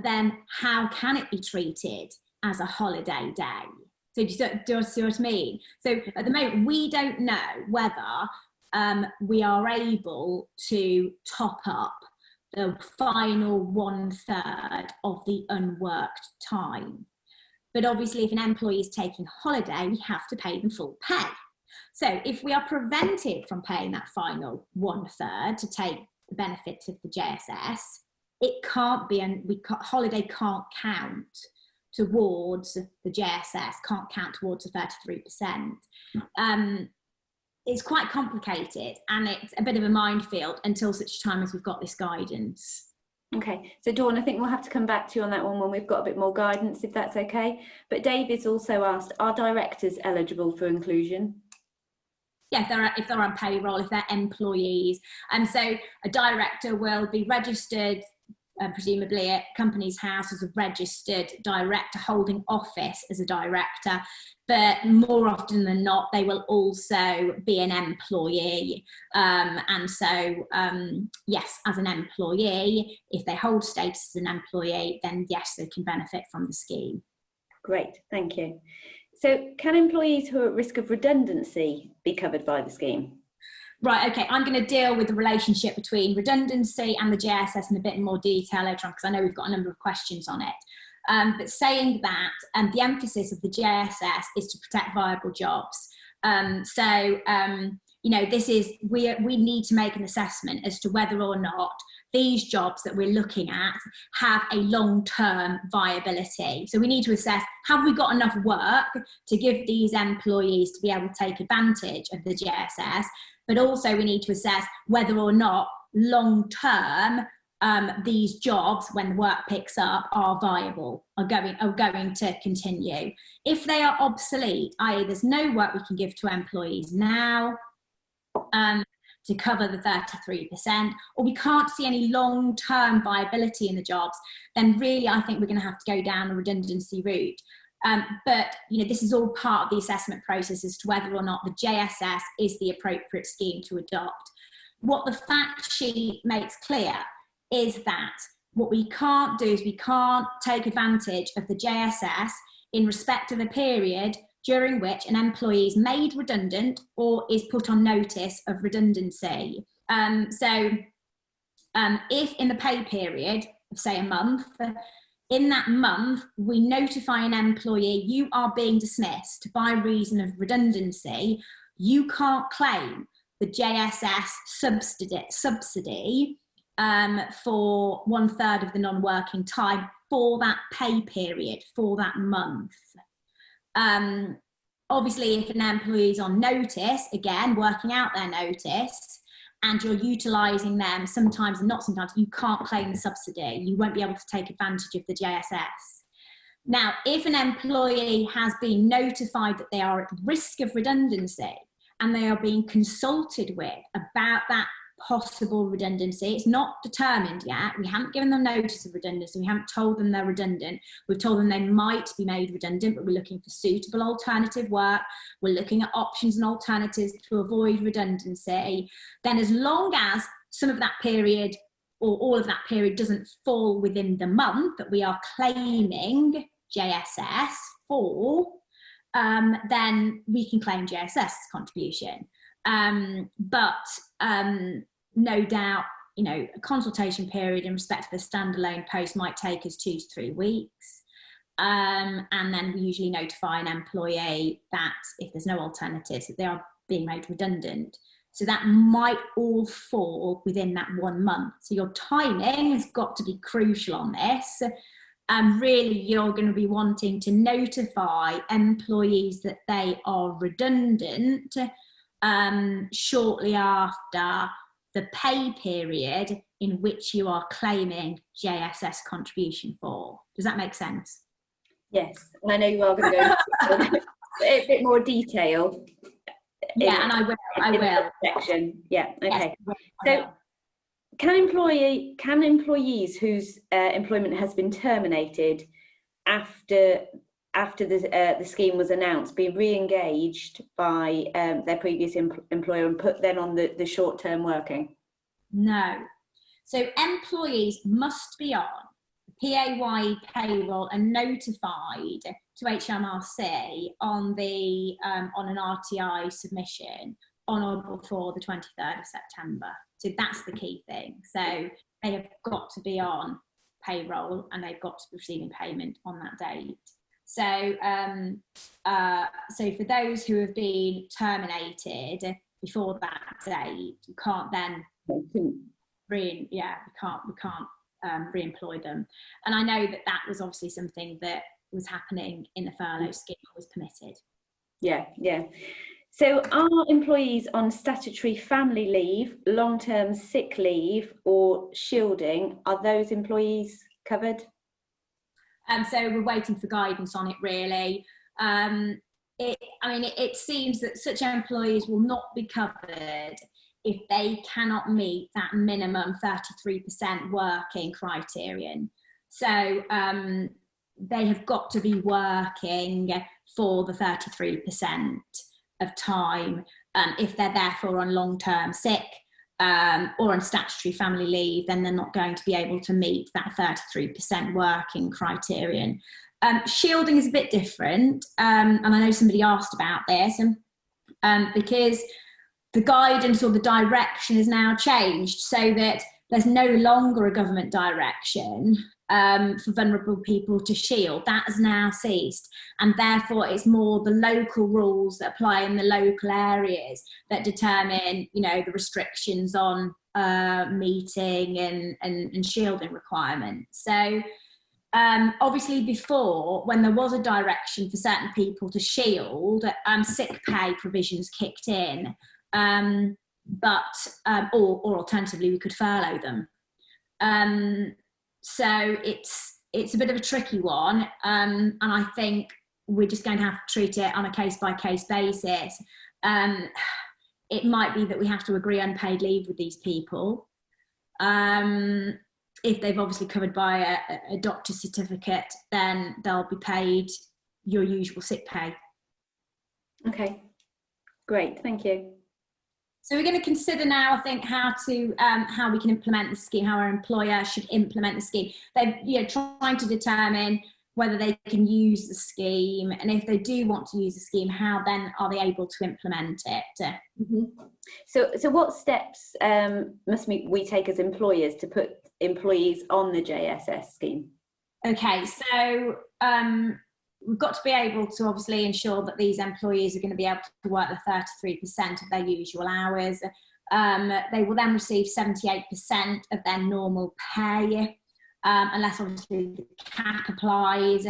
then how can it be treated as a holiday day? So do you see what I mean? So at the moment, we don't know whether we are able to top up the final 1/3 of the unworked time. But obviously, if an employee is taking holiday, we have to pay them full pay. So if we are prevented from paying that final 1/3 to take the benefit of the JSS, it can't be, holiday can't count towards the JSS, can't count towards the 33%. It's quite complicated and it's a bit of a minefield until such time as we've got this guidance. Okay, so Dawn, I think we'll have to come back to you on that one when we've got a bit more guidance, if that's okay. But David's also asked, are directors eligible for inclusion? Yeah, if they're on payroll, if they're employees. And so a director will be registered, presumably at Companies House as a registered director holding office as a director, but more often than not, they will also be an employee. And so, yes, as an employee, if they hold status as an employee, then yes, they can benefit from the scheme. Great, thank you. So can employees who are at risk of redundancy be covered by the scheme? Right, okay, I'm going to deal with the relationship between redundancy and the JSS in a bit more detail later on, because I know we've got a number of questions on it. But saying that, the emphasis of the JSS is to protect viable jobs. You know, this is, we need to make an assessment as to whether or not these jobs that we're looking at have a long-term viability. So we need to assess, have we got enough work to give these employees to be able to take advantage of the JSS? But also we need to assess whether or not long-term these jobs, when the work picks up, are viable, are going to continue. If they are obsolete, i.e. there's no work we can give to employees now, to cover the 33%, or we can't see any long-term viability in the jobs, then really I think we're going to have to go down the redundancy route. But this is all part of the assessment process as to whether or not the JSS is the appropriate scheme to adopt. What the fact sheet makes clear is that what we can't do is we can't take advantage of the JSS in respect of a period during which an employee is made redundant or is put on notice of redundancy. If in the pay period of, say, a month, in that month, we notify an employee, you are being dismissed by reason of redundancy, you can't claim the JSS subsidy for 1/3 of the non-working time for that pay period, for that month. Obviously, if an employee is on notice, again, working out their notice, and you're utilising them sometimes and not sometimes, you can't claim the subsidy. You won't be able to take advantage of the JSS. Now, if an employee has been notified that they are at risk of redundancy and they are being consulted with about that possible redundancy, it's not determined yet. We haven't given them notice of redundancy. We haven't told them they're redundant. We've told them they might be made redundant, but we're looking for suitable alternative work. We're looking at options and alternatives to avoid redundancy. Then as long as some of that period or all of that period doesn't fall within the month that we are claiming JSS for, then we can claim JSS contribution. No doubt, a consultation period in respect to the standalone post might take us 2 to 3 weeks. And then we usually notify an employee that if there's no alternatives, that they are being made redundant. So that might all fall within that 1 month. So your timing has got to be crucial on this. Really, you're going to be wanting to notify employees that they are redundant shortly after the pay period in which you are claiming JSS contribution for. Does that make sense? Yes, and I know you are going to go into a bit more detail. Yeah, and I will. Section. Yeah, okay. Yes, so can employees whose employment has been terminated after the scheme was announced be re-engaged by their previous employer and put then on the short-term working? No. So employees must be on PAYE payroll and notified to HMRC on an RTI submission on or before the 23rd of September. So that's the key thing. So they have got to be on payroll and they've got to be receiving payment on that date. So, so for those who have been terminated before that date, you can't then we can't re-employ them. And I know that was obviously something that was happening in the furlough scheme that was permitted. Yeah. So are employees on statutory family leave, long-term sick leave or shielding, are those employees covered? So we're waiting for guidance on it, really. It seems that such employees will not be covered if they cannot meet that minimum 33% working criterion. So they have got to be working for the 33% of time. If they're therefore on long-term sick or on statutory family leave, then they're not going to be able to meet that 33% working criterion. Shielding is a bit different, and I know somebody asked about this, because the guidance or the direction has now changed so that there's no longer a government direction for vulnerable people to shield. That has now ceased, and therefore it's more the local rules that apply in the local areas that determine, the restrictions on meeting and shielding requirements. So obviously before, when there was a direction for certain people to shield, sick pay provisions kicked in, or alternatively we could furlough them. So it's a bit of a tricky one, and I think we're just going to have to treat it on a case-by-case basis. it might be that we have to agree unpaid leave with these people. If they've obviously covered by a doctor's certificate, then they'll be paid your usual sick pay. Okay, great, thank you. So we're going to consider now, I think, how we can implement the scheme, how our employer should implement the scheme. They're trying to determine whether they can use the scheme, and if they do want to use the scheme, how then are they able to implement it? Mm-hmm. So what steps must we take as employers to put employees on the JSS scheme? Okay, so we've got to be able to obviously ensure that these employees are going to be able to work the 33% of their usual hours. They will then receive 78% of their normal pay, unless obviously the cap applies.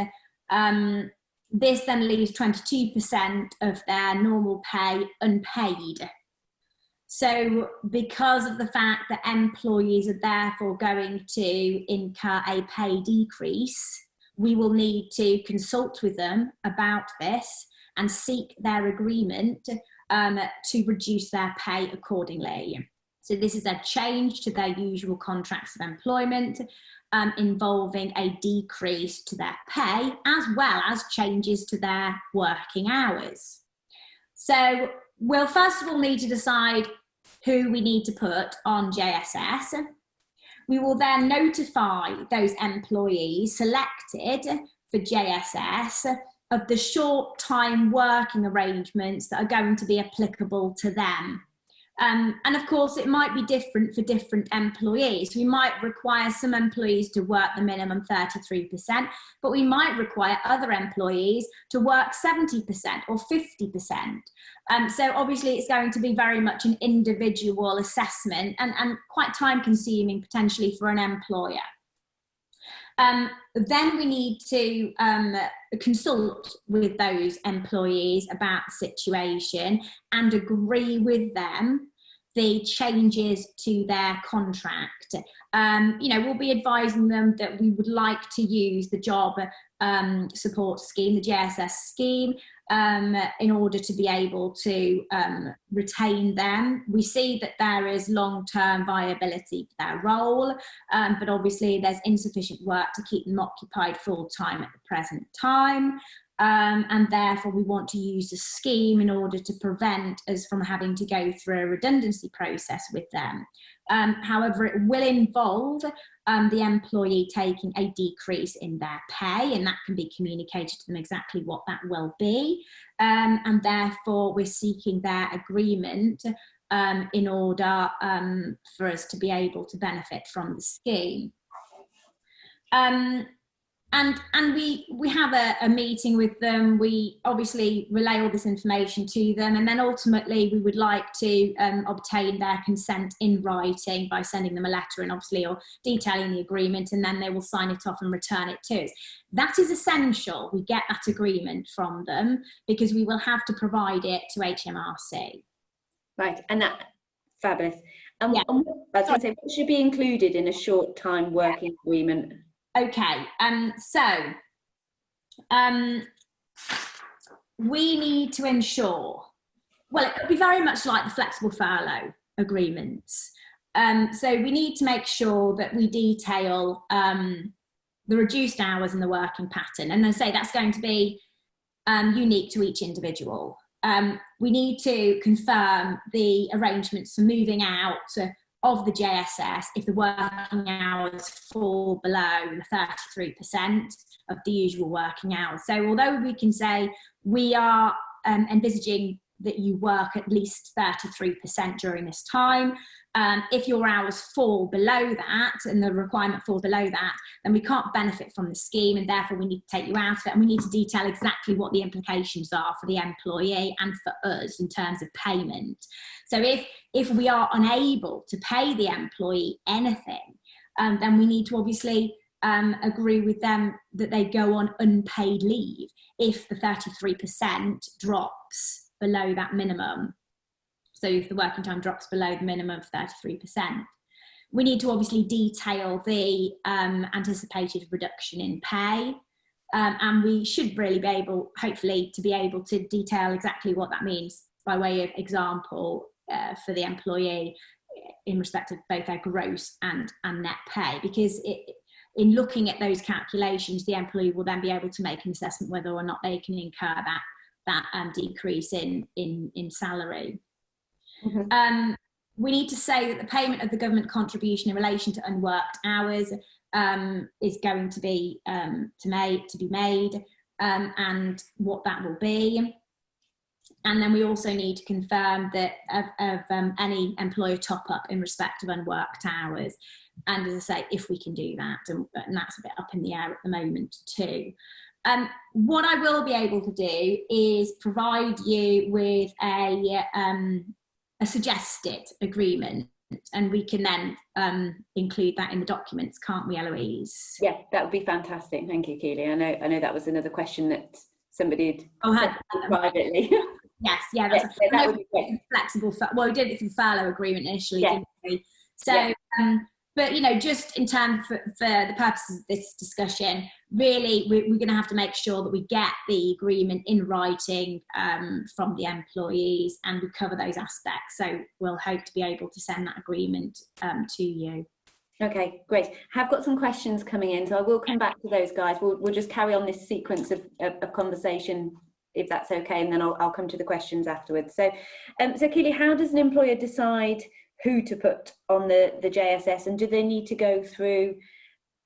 This then leaves 22% of their normal pay unpaid. So because of the fact that employees are therefore going to incur a pay decrease, we will need to consult with them about this and seek their agreement to reduce their pay accordingly. So this is a change to their usual contracts of employment, involving a decrease to their pay, as well as changes to their working hours. So we'll first of all need to decide who we need to put on JSS. We will then notify those employees selected for JSS of the short time working arrangements that are going to be applicable to them. And of course, it might be different for different employees. We might require some employees to work the minimum 33%, but we might require other employees to work 70% or 50%. So obviously it's going to be very much an individual assessment and quite time consuming potentially for an employer. Then we need to consult with those employees about the situation and agree with them the changes to their contract. We'll be advising them that we would like to use the job support scheme, the JSS scheme, in order to be able to retain them. We see that there is long-term viability for their role, but obviously there's insufficient work to keep them occupied full-time at the present time. And therefore we want to use the scheme in order to prevent us from having to go through a redundancy process with them. However, it will involve the employee taking a decrease in their pay, and that can be communicated to them exactly what that will be. And therefore we're seeking their agreement in order for us to be able to benefit from the scheme. And we have a meeting with them. We obviously relay all this information to them, and then ultimately we would like to obtain their consent in writing by sending them a letter and obviously or detailing the agreement, and then they will sign it off and return it to us. That is essential. We get that agreement from them because we will have to provide it to HMRC. Right, and that fabulous. Yeah. I was going to say, what should be included in a short time working agreement? Okay, we need to ensure, well, it could be very much like the flexible furlough agreements. So we need to make sure that we detail the reduced hours and the working pattern. And I say that's going to be unique to each individual. We need to confirm the arrangements for moving out of the JSS if the working hours fall below the 33% of the usual working hours. So although we can say we are envisaging that you work at least 33% during this time, if your hours fall below that and the requirement falls below that, then we can't benefit from the scheme, and therefore we need to take you out of it, and we need to detail exactly what the implications are for the employee and for us in terms of payment. So if we are unable to pay the employee anything, then we need to obviously agree with them that they go on unpaid leave if the 33% drops below that minimum. So if the working time drops below the minimum of 33%. We need to obviously detail the anticipated reduction in pay, and we should really be able, hopefully, to be able to detail exactly what that means by way of example for the employee in respect of both their gross and net pay, because in looking at those calculations, the employee will then be able to make an assessment whether or not they can incur that decrease in salary. Mm-hmm. We need to say that the payment of the government contribution in relation to unworked hours is going to be made, and what that will be. And then we also need to confirm that of any employer top-up in respect of unworked hours. And as I say, if we can do that, and that's a bit up in the air at the moment too. What I will be able to do is provide you with a suggested agreement, and we can then include that in the documents, can't we, Eloise? Yeah, that would be fantastic. Thank you, Keeley. I know that was another question that somebody had privately. Yes, yeah, that's that would be great. Flexible. Well, we did it for the furlough agreement initially, didn't we? So, yeah. But just in terms for the purposes of this discussion, really, we're going to have to make sure that we get the agreement in writing from the employees, and we cover those aspects. So we'll hope to be able to send that agreement to you. Okay, great. Have got some questions coming in, so I will come back to those guys. We'll just carry on this sequence of conversation, if that's okay, and then I'll come to the questions afterwards. So, so Keeley, how does an employer decide who to put on the JSS, and do they need to go through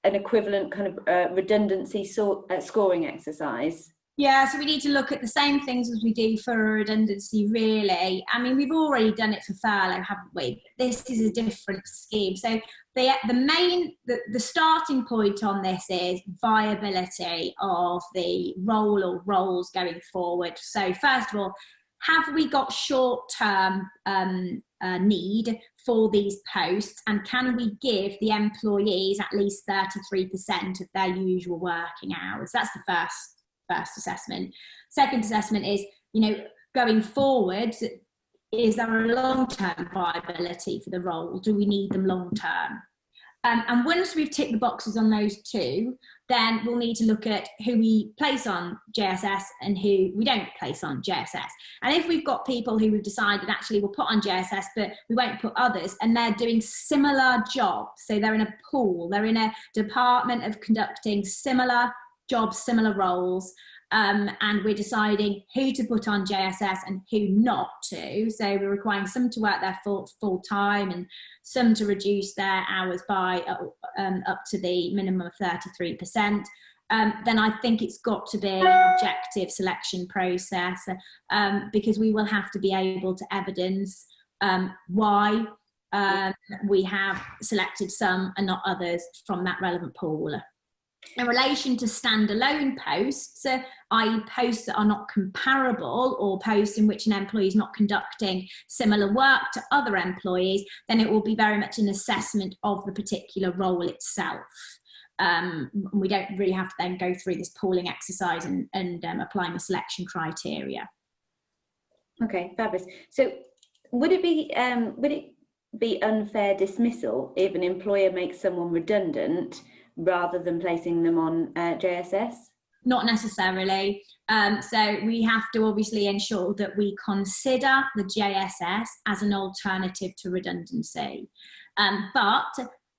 an equivalent kind of redundancy scoring exercise? Yeah, so we need to look at the same things as we do for a redundancy, really. I mean, we've already done it for furlough, haven't we? But this is a different scheme. So the starting point on this is viability of the role or roles going forward. So first of all, have we got short-term need for these posts, and can we give the employees at least 33% of their usual working hours? That's the first assessment. Second assessment is, going forward, is there a long-term viability for the role? Do we need them long-term? And once we've ticked the boxes on those two, then we'll need to look at who we place on JSS and who we don't place on JSS. And if we've got people who we've decided actually we'll put on JSS, but we won't put others, and they're doing similar jobs, so they're in a pool, they're in a department of conducting similar jobs, similar roles, and we're deciding who to put on JSS and who not to. So we're requiring some to work their full time and some to reduce their hours by up to the minimum of 33%. Then I think it's got to be an objective selection process, because we will have to be able to evidence why we have selected some and not others from that relevant pool. In relation to standalone posts, i.e. posts that are not comparable, or posts in which an employee is not conducting similar work to other employees, then it will be very much an assessment of the particular role itself. We don't really have to then go through this pooling exercise and applying the selection criteria. Okay, fabulous. So would it be unfair dismissal if an employer makes someone redundant rather than placing them on JSS? Not necessarily. So we have to obviously ensure that we consider the JSS as an alternative to redundancy. But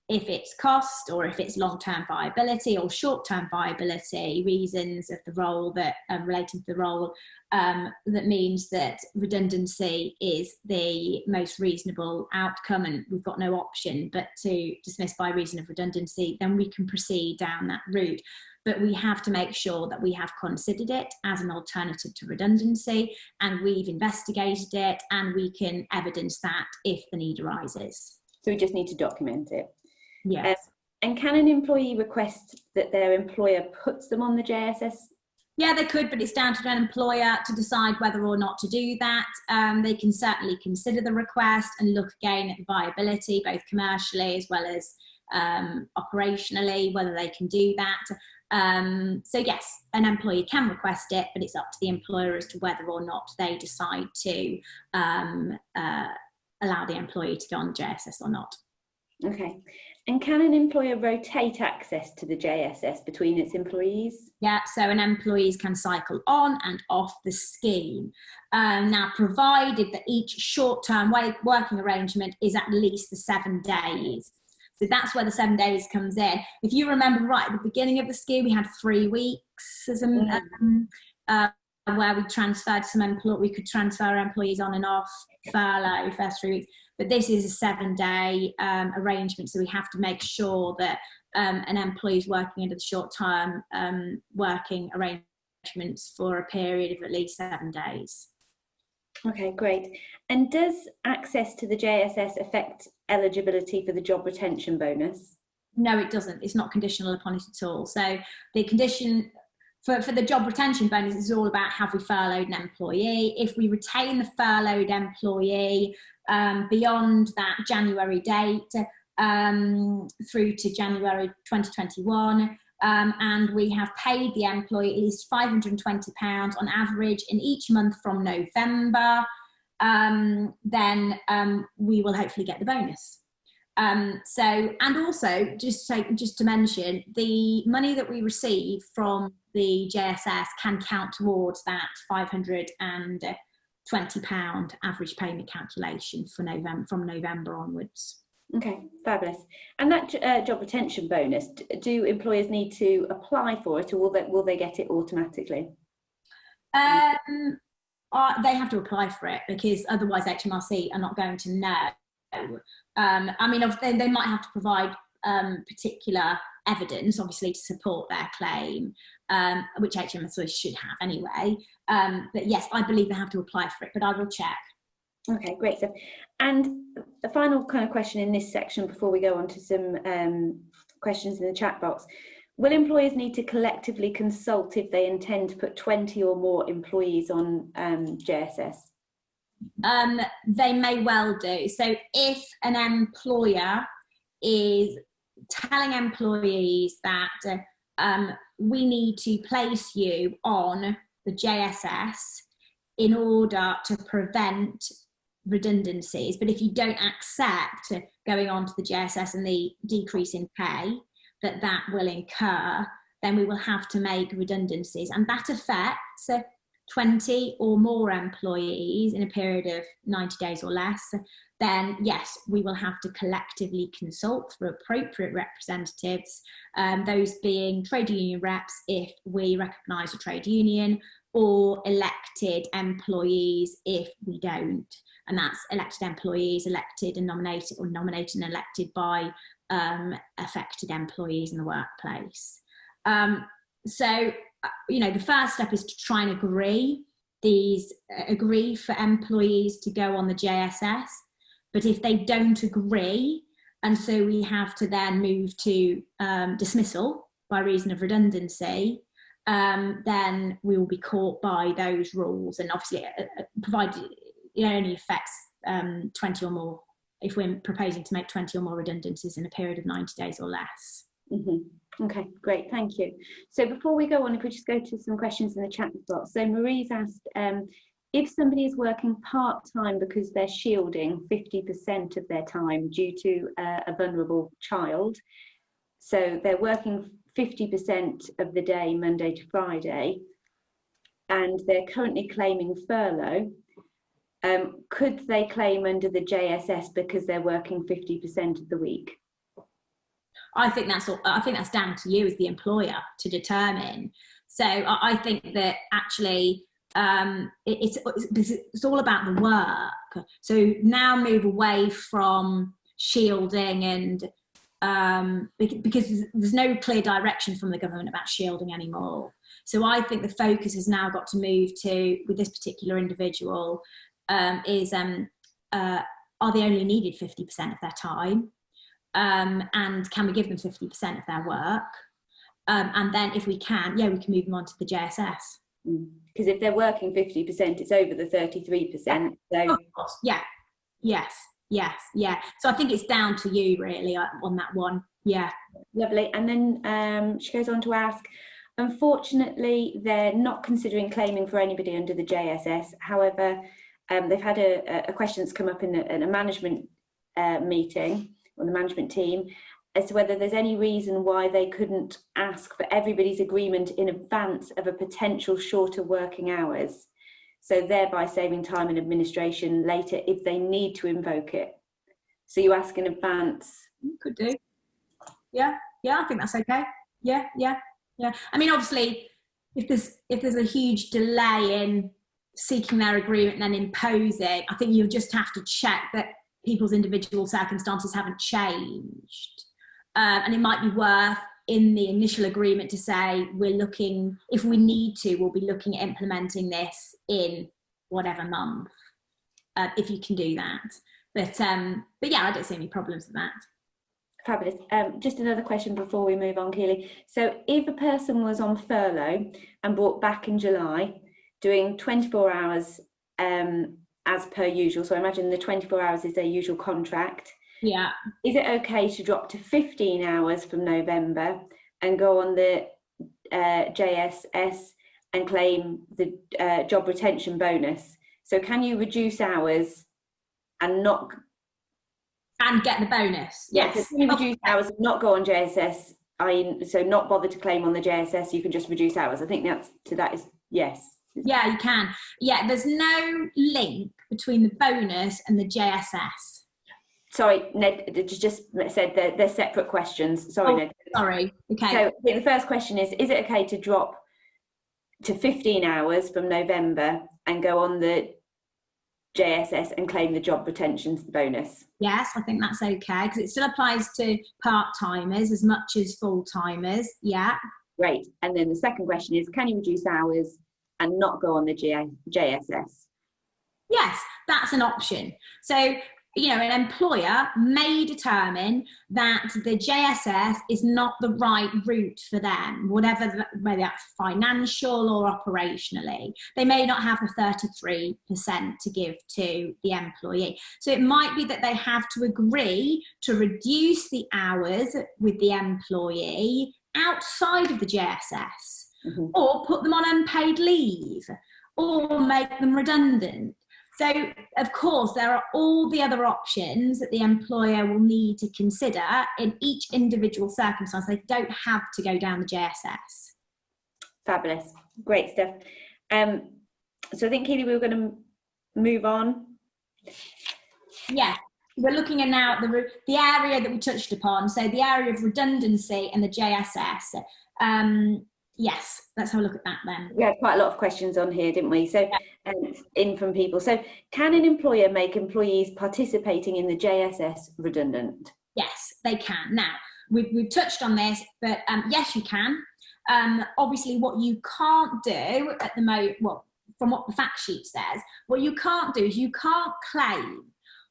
if it's cost, or if it's long-term viability or short-term viability reasons of the role that relating to the role, that means that redundancy is the most reasonable outcome and we've got no option but to dismiss by reason of redundancy, then we can proceed down that route. But we have to make sure that we have considered it as an alternative to redundancy, and we've investigated it, and we can evidence that if the need arises. So we just need to document it. Yes. And can an employee request that their employer puts them on the JSS? Yeah, they could, but it's down to an employer to decide whether or not to do that. They can certainly consider the request and look again at the viability, both commercially as well as operationally, whether they can do that. So yes, an employee can request it, but it's up to the employer as to whether or not they decide to allow the employee to go on JSS or not. Okay. And can an employer rotate access to the JSS between its employees? Yeah, so an employees can cycle on and off the scheme. Now, provided that each short-term working arrangement is at least the 7 days. So that's where the 7 days comes in. If you remember right at the beginning of the scheme, we had 3 weeks as where we transferred we could transfer employees on and off furlough first 3 weeks. But this is a 7-day arrangement, so we have to make sure that an employee is working under the short-term working arrangements for a period of at least 7 days. Okay, great. And does access to the JSS affect eligibility for the job retention bonus? No, it doesn't. It's not conditional upon it at all. So the condition for the job retention bonus is all about, have we furloughed an employee? If we retain the furloughed employee beyond that January date through to January 2021, and we have paid the employee at least £520 on average in each month from November, then we will hopefully get the bonus. And also, just to mention, the money that we receive from the JSS can count towards that £520 average payment calculation for from November onwards. Okay, fabulous. And that job retention bonus, do employers need to apply for it, or will they get it automatically? They have to apply for it, because otherwise HMRC are not going to know. I mean, they might have to provide particular evidence, obviously, to support their claim, which HMRC should have anyway. But yes, I believe they have to apply for it, but I will check. Okay, great stuff. And the final kind of question in this section before we go on to some questions in the chat box. Will employers need to collectively consult if they intend to put 20 or more employees on JSS? They may well do. So if an employer is telling employees that we need to place you on the JSS in order to prevent redundancies, but if you don't accept going on to the JSS and the decrease in pay that will incur, then we will have to make redundancies, and that affects 20 or more employees in a period of 90 days or less. Then yes, we will have to collectively consult through appropriate representatives, those being trade union reps if we recognise a trade union, or elected employees if we don't. And that's elected employees elected and nominated, or nominated and elected by affected employees in the workplace. So, you know, the first step is to try and agree for employees to go on the JSS. But if they don't agree, and so we have to then move to dismissal by reason of redundancy, then we will be caught by those rules. And obviously, provided it only affects 20 or more, if we're proposing to make 20 or more redundancies in a period of 90 days or less. Mm-hmm. Okay, great, thank you. So before we go on, if we just go to some questions in the chat box. So Marie's asked, if somebody is working part-time because they're shielding 50% of their time due to a vulnerable child, so they're working 50% of the day, Monday to Friday, and they're currently claiming furlough, could they claim under the JSS because they're working 50% of the week? I think that's down to you as the employer to determine. So I think that actually it's all about the work. So now move away from shielding, and because there's no clear direction from the government about shielding anymore. So I think the focus has now got to move to, with this particular individual, are they only needed 50% of their time? And can we give them 50% of their work? And then if we can, we can move them on to the JSS. Because if they're working 50%, it's over the 33%. So. Yes. So I think it's down to you really on that one. Yeah. Lovely. And then she goes on to ask, unfortunately, they're not considering claiming for anybody under the JSS. However, they've had a question that's come up in a management meeting or the management team as to whether there's any reason why they couldn't ask for everybody's agreement in advance of a potential shorter working hours, so thereby saving time and administration later if they need to invoke it. So you ask in advance. Could do. Yeah, I think that's okay. Yeah. I mean, obviously, if there's a huge delay in seeking their agreement and then imposing, I think you'll just have to check that people's individual circumstances haven't changed. And it might be worth in the initial agreement to say, we're looking, if we need to, we'll be looking at implementing this in whatever month, if you can do that. But yeah, I don't see any problems with that. Fabulous. Just another question before we move on, Keeley. So if a person was on furlough and brought back in July, doing 24 hours as per usual, so I imagine the 24 hours is their usual contract. Yeah. Is it okay to drop to 15 hours from November and go on the JSS and claim the job retention bonus? So can you reduce hours and not... And get the bonus? Yes. So can you reduce hours and not go on JSS, so not bother to claim on the JSS, you can just reduce hours? I think that is yes. Yeah, you can. Yeah, there's no link between the bonus and the JSS. Sorry, Ned just said they're separate questions. Sorry, Ned. Sorry. Okay. So the first question is it okay to drop to 15 hours from November and go on the JSS and claim the job retention bonus? Yes, I think that's okay, because it still applies to part-timers as much as full-timers. Yeah. Great. And then the second question is, can you reduce hours and not go on the JSS? Yes, that's an option. So, you know, an employer may determine that the JSS is not the right route for them, whether that's financial or operationally. They may not have the 33% to give to the employee. So it might be that they have to agree to reduce the hours with the employee outside of the JSS, or put them on unpaid leave, or make them redundant. So, of course, there are all the other options that the employer will need to consider in each individual circumstance. They don't have to go down the JSS. Fabulous. Great stuff. So I think, Keeley, we were going to move on. Yeah, we're looking at now the area that we touched upon. So the area of redundancy and the JSS. Yes, let's have a look at that then. We had quite a lot of questions on here, didn't we? So, in from people. So, can an employer make employees participating in the JSS redundant? Yes, they can. Now, we've touched on this, but yes, you can. Obviously, what you can't do at the moment, well, from what the fact sheet says, what you can't do is you can't claim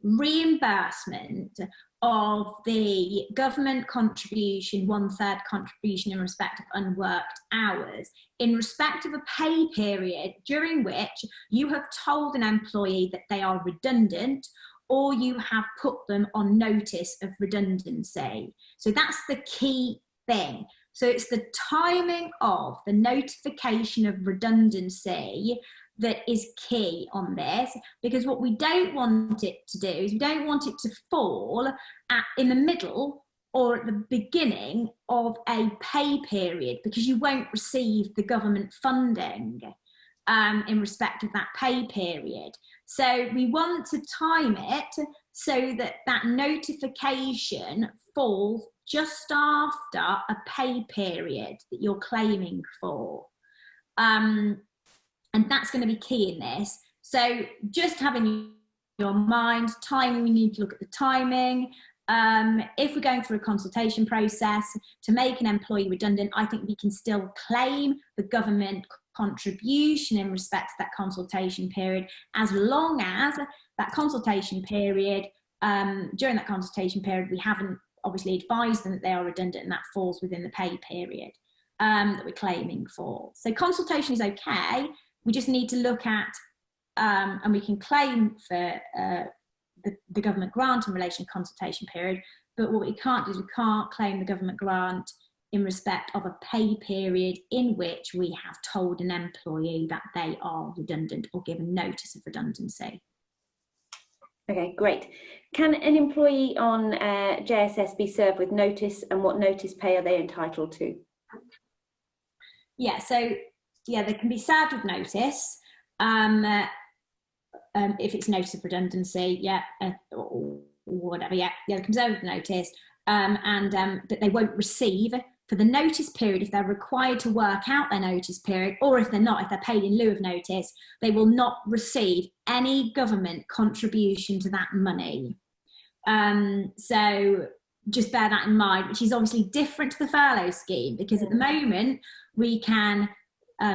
reimbursement of the government contribution, 1/3 contribution in respect of unworked hours, in respect of a pay period during which you have told an employee that they are redundant, or you have put them on notice of redundancy. So that's the key thing. So it's the timing of the notification of redundancy that is key on this, because what we don't want it to do is we don't want it to fall in the middle or at the beginning of a pay period, because you won't receive the government funding in respect of that pay period. So we want to time it so that that notification falls just after a pay period that you're claiming for. And that's going to be key in this. So just having your mind, timing, we need to look at the timing. If we're going through a consultation process to make an employee redundant, I think we can still claim the government contribution in respect to that consultation period, as long as that consultation period, during that consultation period, we haven't obviously advised them that they are redundant, and that falls within the pay period that we're claiming for. So consultation is okay. We just need to look at, and we can claim for the government grant in relation to consultation period, but what we can't do is we can't claim the government grant in respect of a pay period in which we have told an employee that they are redundant or given notice of redundancy. Okay, great. Can an employee on JSS be served with notice, and what notice pay are they entitled to? Yeah, so yeah, they can be served with notice if it's notice of redundancy, or whatever. Yeah, they can be served with notice, that they won't receive for the notice period if they're required to work out their notice period, or if they're not, if they're paid in lieu of notice, they will not receive any government contribution to that money. So just bear that in mind, which is obviously different to the furlough scheme, because at the moment we can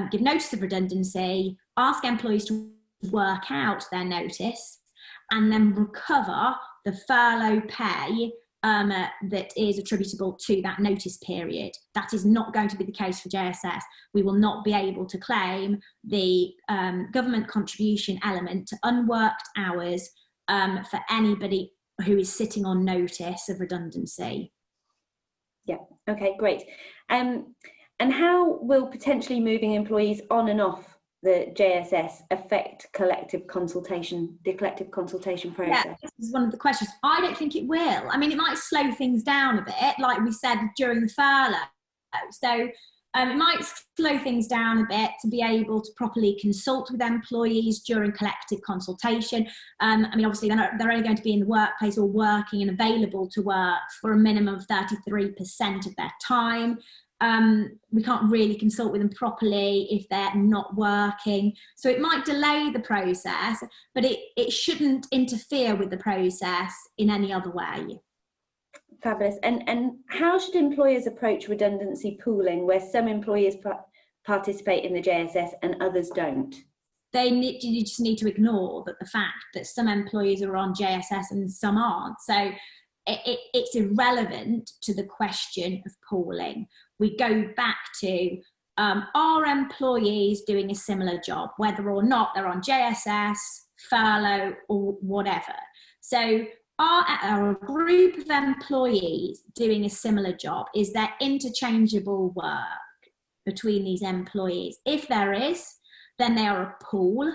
give notice of redundancy, ask employees to work out their notice, and then recover the furlough pay that is attributable to that notice period. That is not going to be the case for JSS. We will not be able to claim the government contribution element to unworked hours for anybody who is sitting on notice of redundancy. Yeah, okay, great. And how will potentially moving employees on and off the JSS affect the collective consultation process? Yeah, this is one of the questions. I don't think it will. I mean, it might slow things down a bit, like we said during the furlough. So it might slow things down a bit to be able to properly consult with employees during collective consultation. I mean, obviously, they're only going to be in the workplace or working and available to work for a minimum of 33% of their time. We can't really consult with them properly if they're not working. So it might delay the process, but it shouldn't interfere with the process in any other way. Fabulous. And how should employers approach redundancy pooling where some employers participate in the JSS and others don't? You just need to ignore the fact that some employees are on JSS and some aren't. So it's irrelevant to the question of pooling. We go back to, are employees doing a similar job, whether or not they're on JSS, furlough, or whatever. So are a group of employees doing a similar job? Is there interchangeable work between these employees? If there is, then they are a pool,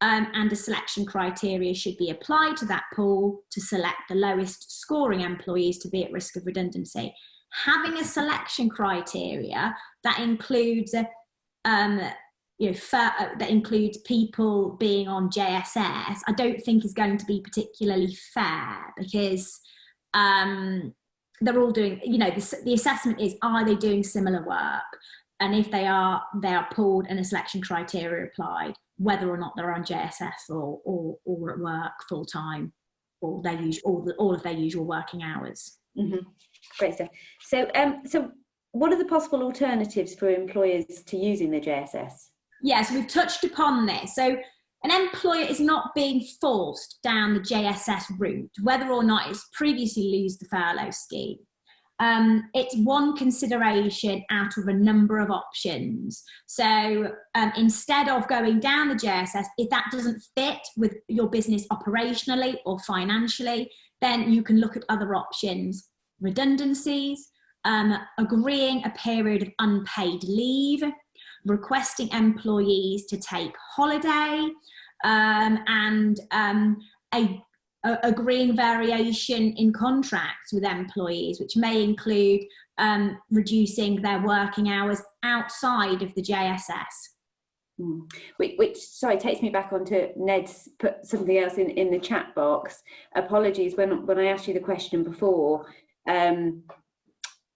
and a selection criteria should be applied to that pool to select the lowest scoring employees to be at risk of redundancy. Having a selection criteria that includes that includes people being on JSS, I don't think is going to be particularly fair, because they're all doing, the assessment is, are they doing similar work? And if they are pooled and a selection criteria applied, whether or not they're on JSS or at work full time, or all of their usual working hours. Mm-hmm. Great stuff. So what are the possible alternatives for employers to using the JSS? Yes, we've touched upon this. So an employer is not being forced down the JSS route, whether or not it's previously used the furlough scheme. It's one consideration out of a number of options. So instead of going down the JSS, if that doesn't fit with your business operationally or financially, then you can look at other options: redundancies, agreeing a period of unpaid leave, requesting employees to take holiday, and agreeing variation in contracts with employees, which may include reducing their working hours outside of the JSS. Which takes me back onto Ned's put something else in the chat box. Apologies, when I asked you the question before,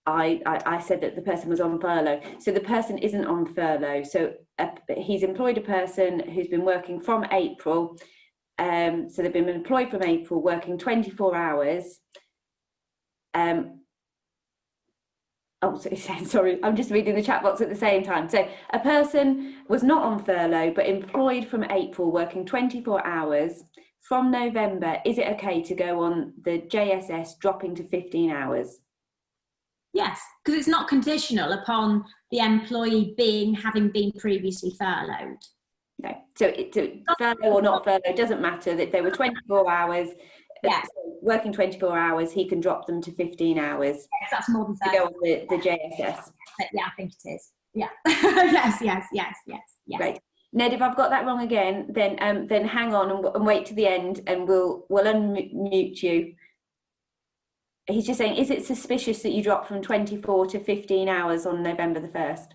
I said that the person was on furlough. So the person isn't on furlough. So he's employed a person who's been working from April. So they've been employed from April, working 24 hours. Sorry, I'm just reading the chat box at the same time. So a person was not on furlough, but employed from April, working 24 hours. From November, is it okay to go on the JSS, dropping to 15 hours? Yes, because it's not conditional upon the employee having been previously furloughed. No, so furlough or not furlough, it doesn't matter. That they were 24 hours, yes. Working 24 hours, he can drop them to 15 hours. Yes, that's more than 30. To go on the JSS. Yeah, I think it is. Yeah. Yes. Great. Ned, if I've got that wrong again, then hang on and wait to the end, and we'll unmute you. He's just saying, is it suspicious that you dropped from 24 to 15 hours on November the 1st?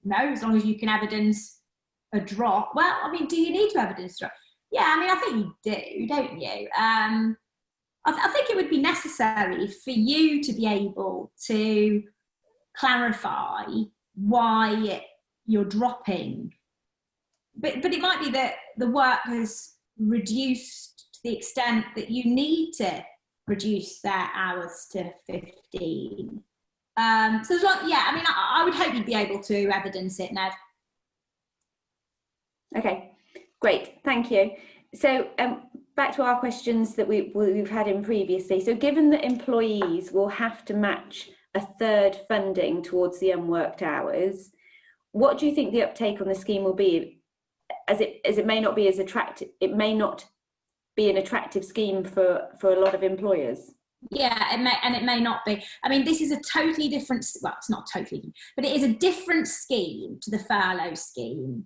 No, as long as you can evidence a drop. Well, I mean, do you need to evidence a drop? Yeah, I mean, I think you do, don't you? I think it would be necessary for you to be able to clarify why you're dropping. But it might be that the work has reduced to the extent that you need to reduce their hours to 15. So yeah, I mean, I would hope you'd be able to evidence it, Ned. Okay, great, thank you. So back to our questions that we've had in previously. So given that employees will have to match a third funding towards the unworked hours, what do you think the uptake on the scheme will be? As it may not be as attractive, it may not be an attractive scheme for a lot of employers. Yeah, it may not be. I mean, this is a totally different, well, it's not totally, but it is a different scheme to the furlough scheme.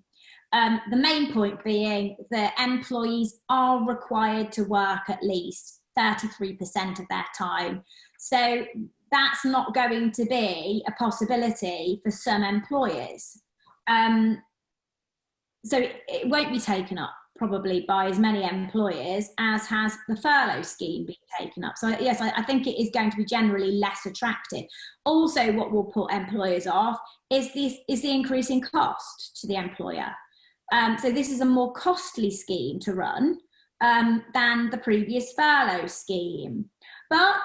The main point being that employees are required to work at least 33% of their time. So that's not going to be a possibility for some employers. So it won't be taken up probably by as many employers as has the furlough scheme been taken up. So yes, I think it is going to be generally less attractive. Also, what will put employers off is the increase in cost to the employer. So this is a more costly scheme to run than the previous furlough scheme. But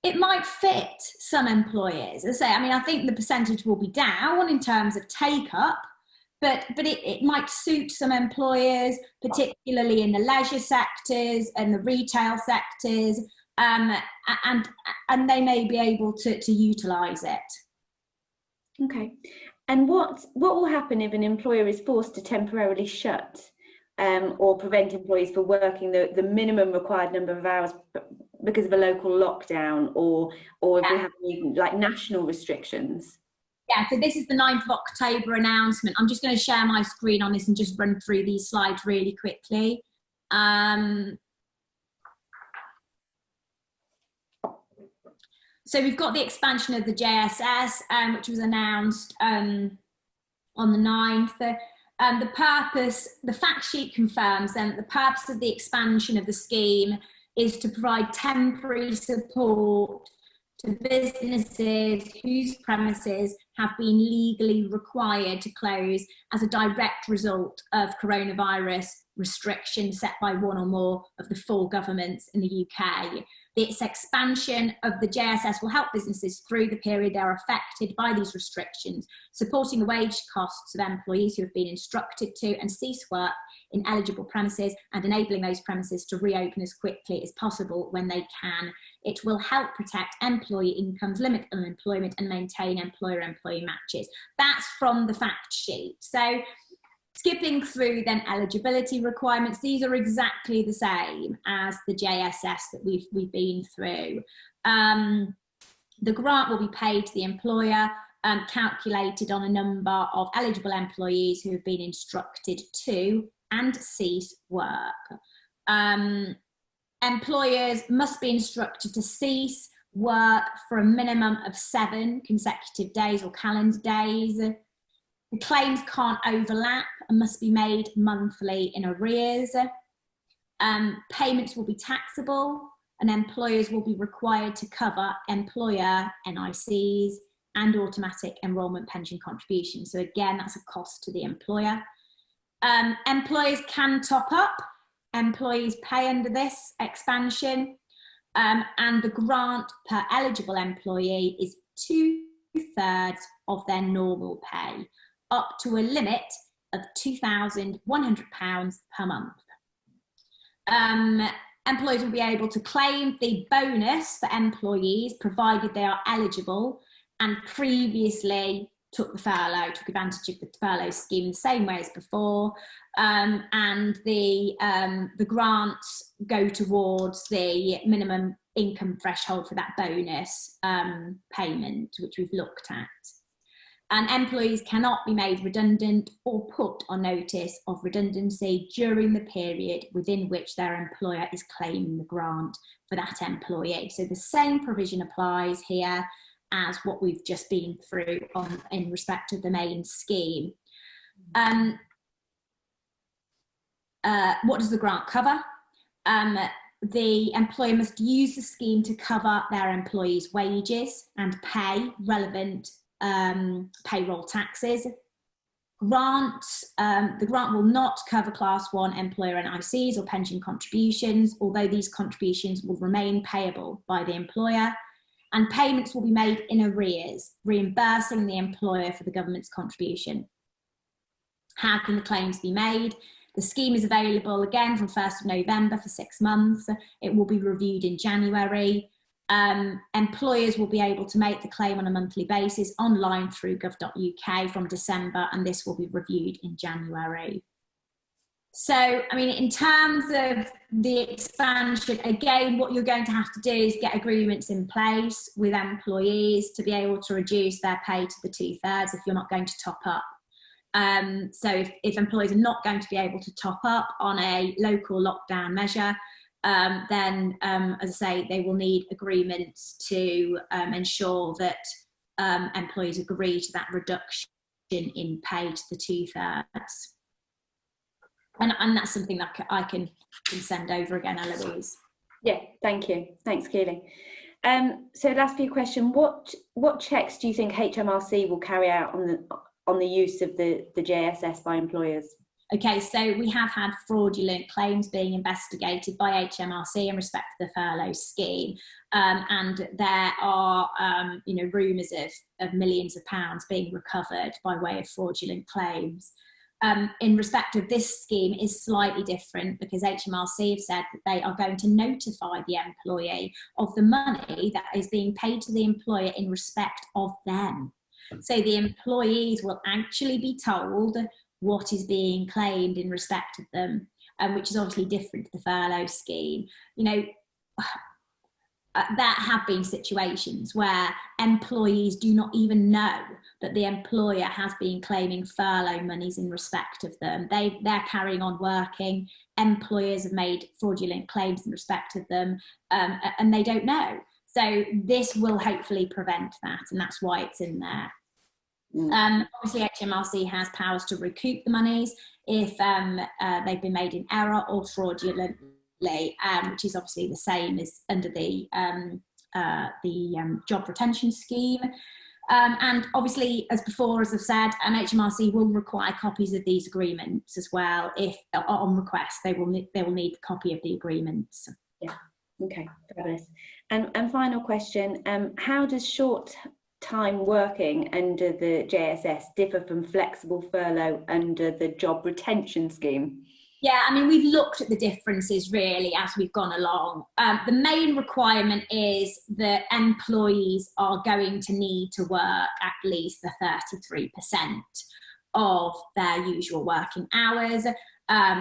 it might fit some employers. As I say, I mean, I think the percentage will be down in terms of take-up, but it might suit some employers, particularly in the leisure sectors and the retail sectors, and they may be able to utilise it. Okay. And what will happen if an employer is forced to temporarily shut or prevent employees from working the minimum required number of hours because of a local lockdown, or if we have any, like, national restrictions? Yeah, so this is the 9th of October announcement. I'm just going to share my screen on this and just run through these slides really quickly. So we've got the expansion of the JSS, which was announced on the 9th. The fact sheet confirms then that the purpose of the expansion of the scheme is to provide temporary support to businesses whose premises have been legally required to close as a direct result of coronavirus restrictions set by one or more of the 4 governments in the UK. This expansion of the JSS will help businesses through the period they are affected by these restrictions, supporting the wage costs of employees who have been instructed to and cease work in eligible premises, and enabling those premises to reopen as quickly as possible when they can. It will help protect employee incomes, limit unemployment, and maintain employer-employee matches. That's from the fact sheet. So skipping through then eligibility requirements, these are exactly the same as the JSS that we've been through. The grant will be paid to the employer, calculated on a number of eligible employees who have been instructed to and cease work. Employers must be instructed to cease work for a minimum of 7 consecutive days or calendar days. The claims can't overlap and must be made monthly in arrears. Payments will be taxable, and employers will be required to cover employer NICs and automatic enrolment pension contributions. So again, that's a cost to the employer. Employers can top up employees' pay under this expansion, and the grant per eligible employee is 2/3 of their normal pay, up to a limit of £2,100 per month. Employers will be able to claim the bonus for employees provided they are eligible and previously took advantage of the furlough scheme in the same way as before, and the grants go towards the minimum income threshold for that bonus payment, which we've looked at. And employees cannot be made redundant or put on notice of redundancy during the period within which their employer is claiming the grant for that employee. So the same provision applies here as what we've just been through in respect of the main scheme. What does the grant cover? The employer must use the scheme to cover their employees' wages and pay relevant payroll taxes. The grant will not cover Class 1 employer NICs or pension contributions, although these contributions will remain payable by the employer, and payments will be made in arrears, reimbursing the employer for the government's contribution. How can the claims be made? The scheme is available again from 1st of November for 6 months. It will be reviewed in January. Employers will be able to make the claim on a monthly basis online through gov.uk from December, and this will be reviewed in January. So, I mean, in terms of the expansion, again, what you're going to have to do is get agreements in place with employees to be able to reduce their pay to the 2/3 if you're not going to top up. So if employees are not going to be able to top up on a local lockdown measure, then, as I say, they will need agreements to ensure that employees agree to that reduction in pay to the 2/3. And that's something that I can send over again, Eloise. Yeah, thank you. Thanks, Keeley. So last few question, what checks do you think HMRC will carry out on the use of the JSS by employers? Okay, so we have had fraudulent claims being investigated by HMRC in respect to the furlough scheme, and there are, rumours of millions of pounds being recovered by way of fraudulent claims. In respect of this scheme is slightly different because HMRC have said that they are going to notify the employee of the money that is being paid to the employer in respect of them. So the employees will actually be told what is being claimed in respect of them, which is obviously different to the furlough scheme. There have been situations where employees do not even know that the employer has been claiming furlough monies in respect of them. They're carrying on working. Employers have made fraudulent claims in respect of them, and they don't know. So this will hopefully prevent that, and that's why it's in there. Obviously, HMRC has powers to recoup the monies if they've been made in error or fraudulently, which is obviously the same as under the job retention scheme. And obviously, as before, as I've said, HMRC will require copies of these agreements as well. If on request, they will need a copy of the agreements. Yeah. Okay. Fabulous. And final question: how does short time working under the JSS differ from flexible furlough under the job retention scheme? Yeah, I mean, we've looked at the differences really as we've gone along. The main requirement is that employees are going to need to work at least the 33% of their usual working hours,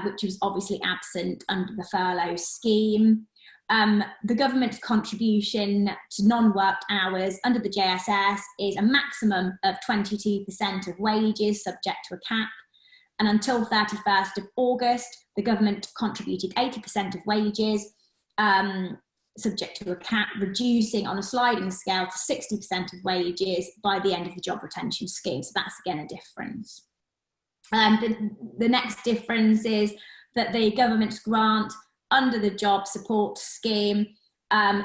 which was obviously absent under the furlough scheme. The government's contribution to non-worked hours under the JSS is a maximum of 22% of wages subject to a cap. And until 31st of August, the government contributed 80% of wages subject to a cap, reducing on a sliding scale to 60% of wages by the end of the job retention scheme. So that's again a difference. The next difference is that the government's grant under the job support scheme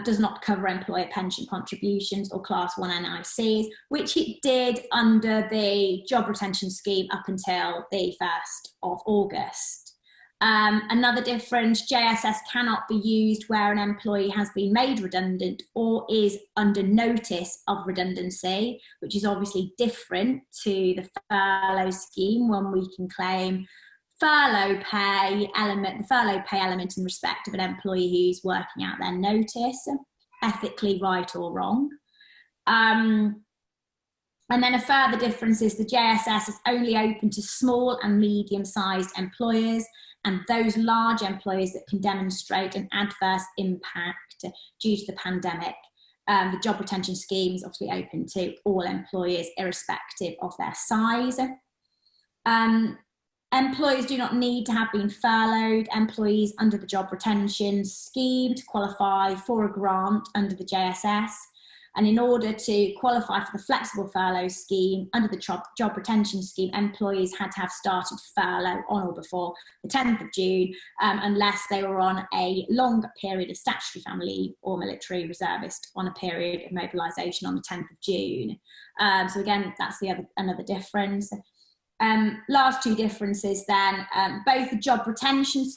does not cover employer pension contributions or Class 1 NICs, which it did under the job retention scheme up until the 1st of August. Another difference, JSS cannot be used where an employee has been made redundant or is under notice of redundancy, which is obviously different to the furlough scheme when we can claim the furlough pay element in respect of an employee who's working out their notice, ethically right or wrong. And then a further difference is the JSS is only open to small and medium-sized employers and those large employers that can demonstrate an adverse impact due to the pandemic. The job retention scheme is obviously open to all employers, irrespective of their size. Employers do not need to have been furloughed. Employees under the job retention scheme to qualify for a grant under the JSS. And in order to qualify for the flexible furlough scheme under the job retention scheme, employees had to have started furlough on or before the 10th of June, unless they were on a long period of statutory family leave or military reservist on a period of mobilisation on the 10th of June. So again, that's another difference. Last two differences then, both the job retention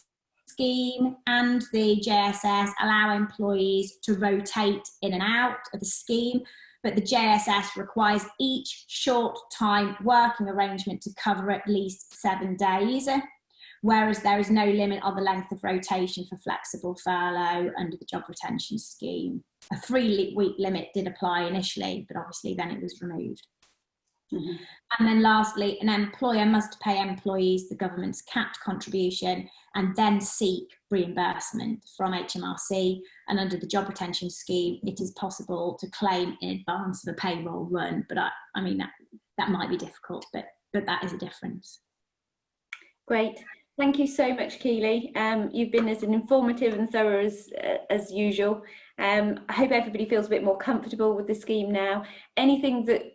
scheme and the JSS allow employees to rotate in and out of the scheme, but the JSS requires each short time working arrangement to cover at least 7 days, whereas there is no limit on the length of rotation for flexible furlough under the job retention scheme. A 3-week limit did apply initially, but obviously then it was removed. Mm-hmm. And then lastly, an employer must pay employees the government's capped contribution and then seek reimbursement from HMRC. And under the job retention scheme, it is possible to claim in advance of a payroll run. But I mean, that might be difficult, but that is a difference. Great. Thank you so much, Keeley. You've been as informative and thorough as usual. I hope everybody feels a bit more comfortable with the scheme now. Anything that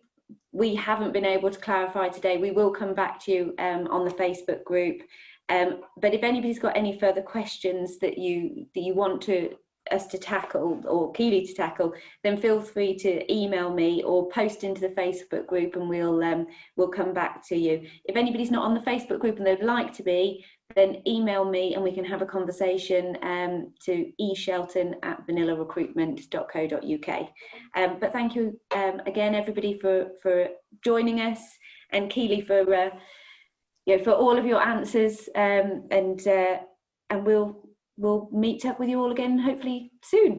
we haven't been able to clarify today, we will come back to you on the Facebook group. But if anybody's got any further questions that you want us to tackle or Keeley to tackle, then feel free to email me or post into the Facebook group, and we'll come back to you. If anybody's not on the Facebook group and they'd like to be, then email me and we can have a conversation to eshelton@vanillarecruitment.co.uk. But thank you again, everybody, for joining us, and Keeley for all of your answers, and we'll meet up with you all again hopefully soon.